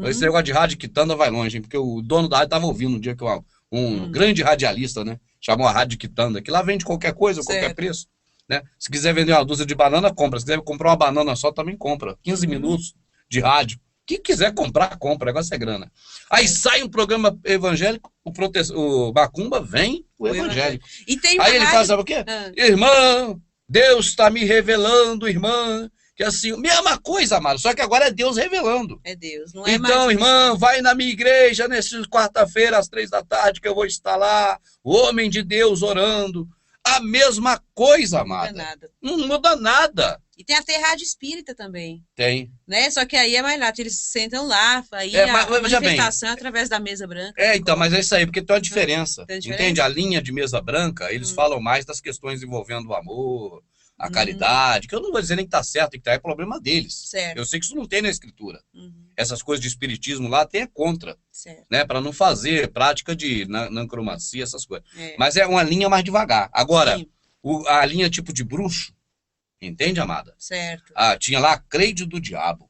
Esse negócio de rádio quitanda vai longe, hein? Porque o dono da rádio estava ouvindo um dia que um grande radialista, né? Chamou a rádio quitanda, que lá vende qualquer coisa, qualquer preço, né? Se quiser vender uma dúzia de banana, compra. Se quiser comprar uma banana só, também compra. 15 minutos de rádio. Quem quiser comprar, compra. O negócio é grana. Aí sai um programa evangélico, o macumba vem o evangélico. E tem aí ele faz, sabe o quê? Irmã, Deus está me revelando, irmã, que assim, mesma coisa, amado, só que agora é Deus revelando. É Deus, não é então, mais irmã, vai na minha igreja nessa quarta-feira, às 3 da tarde, que eu vou estar lá, o homem de Deus orando. A mesma coisa, amada. Não muda nada. Não muda nada. E tem até rádio espírita também. Tem. Né? Só que aí é mais lá, eles sentam lá, aí mas manifestação é através da mesa branca. Então, mas é isso aí, porque tem uma diferença. Tem diferença? Entende? A linha de mesa branca, eles falam mais das questões envolvendo o amor, a caridade, que eu não vou dizer nem que tá certo, que tá, é problema deles. Certo. Eu sei que isso não tem na escritura. Essas coisas de espiritismo lá tem contra, certo, né? Para não fazer prática de nancromancia, essas coisas. Mas é uma linha mais devagar. Agora, a linha tipo de bruxo, entende, amada? Certo. Tinha lá a Cleide do Diabo.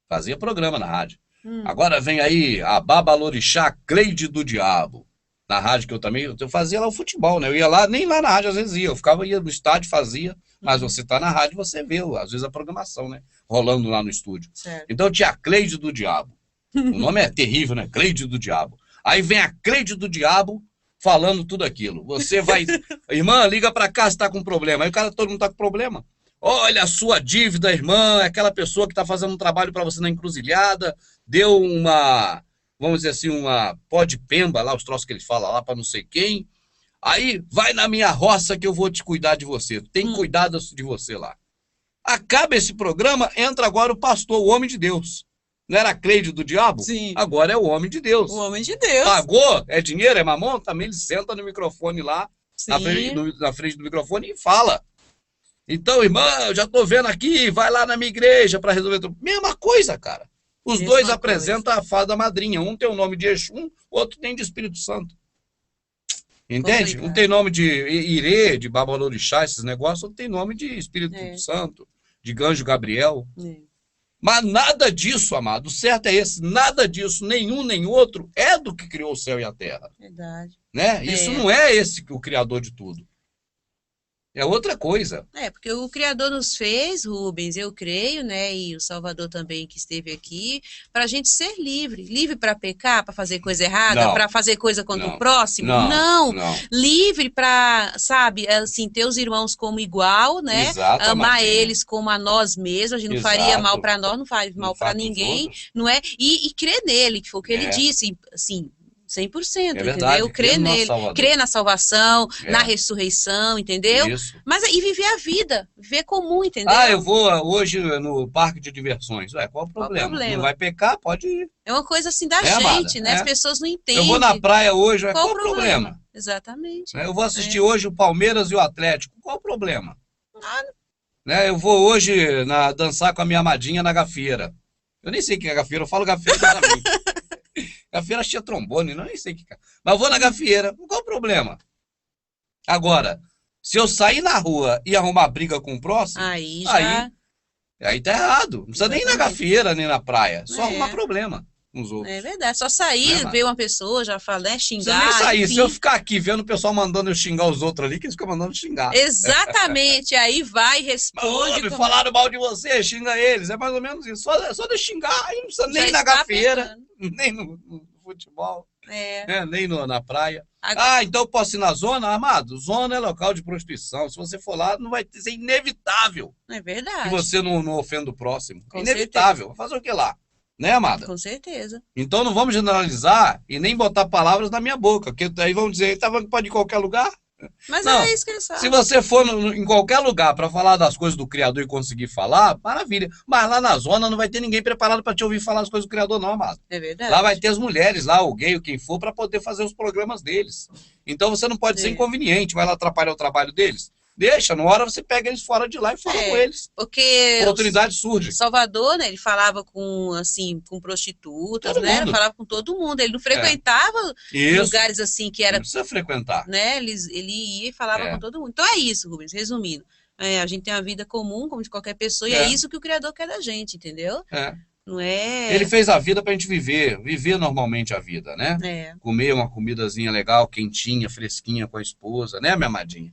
Fazia programa na rádio. Agora vem aí a Babalorixá Cleide do Diabo. Na rádio que eu fazia lá o futebol, né? Eu ia lá, nem lá na rádio às vezes ia. Ia no estádio, fazia. Mas você tá na rádio, você vê, às vezes, a programação, né? Rolando lá no estúdio. Certo. Então tinha a Cleide do Diabo. O nome é terrível, né? Cleide do Diabo. Aí vem a Cleide do Diabo falando tudo aquilo. Você vai... Irmã, liga pra cá se tá com problema. Aí o cara, todo mundo tá com problema. Olha a sua dívida, irmã, é aquela pessoa que tá fazendo um trabalho para você na encruzilhada, deu uma... Vamos dizer assim, uma pó de pemba, lá os troços que eles falam lá para não sei quem. Aí, vai na minha roça que eu vou te cuidar de você. Tem cuidado de você lá. Acaba esse programa, entra agora o pastor, o homem de Deus. Não era a Cleide do Diabo? Sim. Agora é o homem de Deus. O homem de Deus. Pagou? É dinheiro? É mamão? Também ele senta no microfone lá, na frente do microfone e fala. Então, irmã, eu já tô vendo aqui, vai lá na minha igreja para resolver tudo. Mesma coisa, cara. Os dois apresentam a fada madrinha. Um tem o nome de Exu, outro tem de Espírito Santo. Entende? Um tem nome de Irê, de Babalorixá, esses negócios, outro tem nome de Espírito Santo, de Anjo Gabriel. Mas nada disso, amado, o certo é esse, nada disso, nenhum nem outro, é do que criou o céu e a terra. Verdade. Né? Isso não é esse o criador de tudo. É outra coisa. Porque o Criador nos fez, Rubens, eu creio, né, e o Salvador também que esteve aqui, para a gente ser livre. Livre para pecar, para fazer coisa errada, para fazer coisa contra o próximo? Não. Livre para, sabe, assim, ter os irmãos como igual, né? Exato, amar eles como a nós mesmos, a gente não faria mal para nós, não faz mal para ninguém, não é? E crer nele, que foi o que ele disse, assim... 100%, entendeu? Crer nele, crer na salvação, na ressurreição, entendeu? Isso. Mas e viver a vida, viver comum, entendeu? Eu vou hoje no parque de diversões. Qual o problema? Não vai pecar? Pode ir. É uma coisa assim da gente, né? As pessoas não entendem. Eu vou na praia hoje, qual o problema? Exatamente. Eu vou assistir hoje o Palmeiras e o Atlético, qual o problema? Nada. Eu vou hoje dançar com a minha amadinha na gafieira. Eu nem sei o que é gafieira, eu falo gafieira claramente. Gafieira tinha trombone, não nem sei o que é. Mas eu vou na gafieira, qual o problema? Agora, se eu sair na rua e arrumar briga com o próximo, aí Aí tá errado. Não precisa nem ir na gafieira, nem na praia. Só arrumar problema com os outros. É verdade. Só sair, ver uma pessoa, já fala, né? Xingar. Não precisa nem sair. Enfim. Se eu ficar aqui vendo o pessoal mandando eu xingar os outros ali, que eles ficam mandando xingar. Exatamente. Aí vai, responde. Mas, falaram mal de você, xinga eles. É mais ou menos isso. Só de xingar, aí não precisa nem na está gafieira, nem no futebol, nem na praia. Agora... então eu posso ir na zona? Amado, zona é local de prostituição. Se você for lá, não vai ser inevitável. É verdade. Que você não ofenda o próximo. Com inevitável. certeza. Vai fazer o que lá? Né, amada? Com certeza. Então não vamos generalizar e nem botar palavras na minha boca, porque aí vão dizer, tá falando que pode ir em qualquer lugar? Mas não, é isso que eles falam. Se você for em qualquer lugar para falar das coisas do Criador e conseguir falar, maravilha. Mas lá na zona não vai ter ninguém preparado para te ouvir falar as coisas do Criador, não, amado. É verdade. Lá vai ter as mulheres, lá, o gay, ou quem for, para poder fazer os programas deles. Então você não pode ser inconveniente, vai lá atrapalhar o trabalho deles. Deixa, na hora você pega eles fora de lá e fala com eles. Porque a oportunidade surge. Salvador, né, ele falava com prostitutas, todo né? Ele falava com todo mundo. Ele não frequentava lugares assim que era. Não precisa frequentar. Né? Ele ia e falava com todo mundo. Então é isso, Rubens, resumindo. A gente tem uma vida comum, como de qualquer pessoa, e é isso que o Criador quer da gente, entendeu? Não é... Ele fez a vida pra gente viver normalmente a vida, né? Comer uma comidazinha legal, quentinha, fresquinha com a esposa, né, minha amadinha?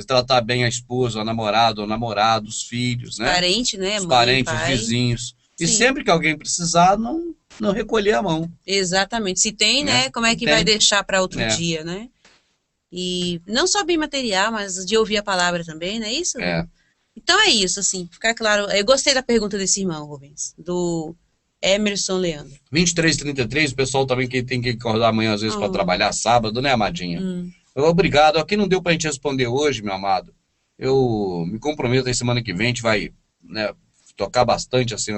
Tratar bem a esposa, o namorado, os filhos, né? Parente, né? Os parentes, os vizinhos. E sempre que alguém precisar, não recolher a mão. Exatamente. Se tem, né? Como é que vai deixar para outro dia, né? E não só bem material, mas de ouvir a palavra também, não é isso? Então é isso, assim, ficar claro. Eu gostei da pergunta desse irmão, Rubens, do Emerson Leandro. 23h33, o pessoal também que tem que acordar amanhã, às vezes, para trabalhar sábado, né, amadinha? Obrigado. Aqui não deu pra gente responder hoje, meu amado. Eu me comprometo aí semana que vem, a gente vai, né, tocar bastante, assim,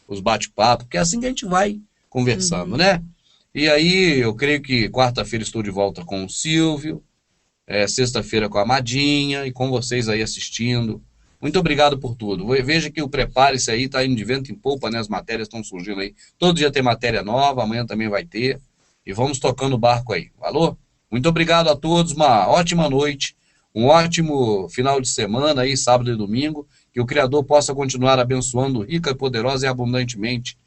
os bate-papos, porque é assim que a gente vai conversando, né? E aí, eu creio que quarta-feira estou de volta com o Silvio, sexta-feira com a Amadinha e com vocês aí assistindo. Muito obrigado por tudo. Veja que o Prepare-se aí tá indo de vento em polpa, né? As matérias estão surgindo aí. Todo dia tem matéria nova, amanhã também vai ter. E vamos tocando o barco aí. Alô? Muito obrigado a todos, uma ótima noite, um ótimo final de semana aí, sábado e domingo. Que o Criador possa continuar abençoando rica, poderosa e abundantemente,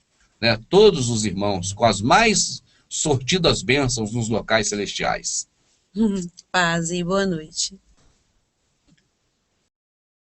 né, todos os irmãos, com as mais sortidas bênçãos nos locais celestiais. Paz e boa noite.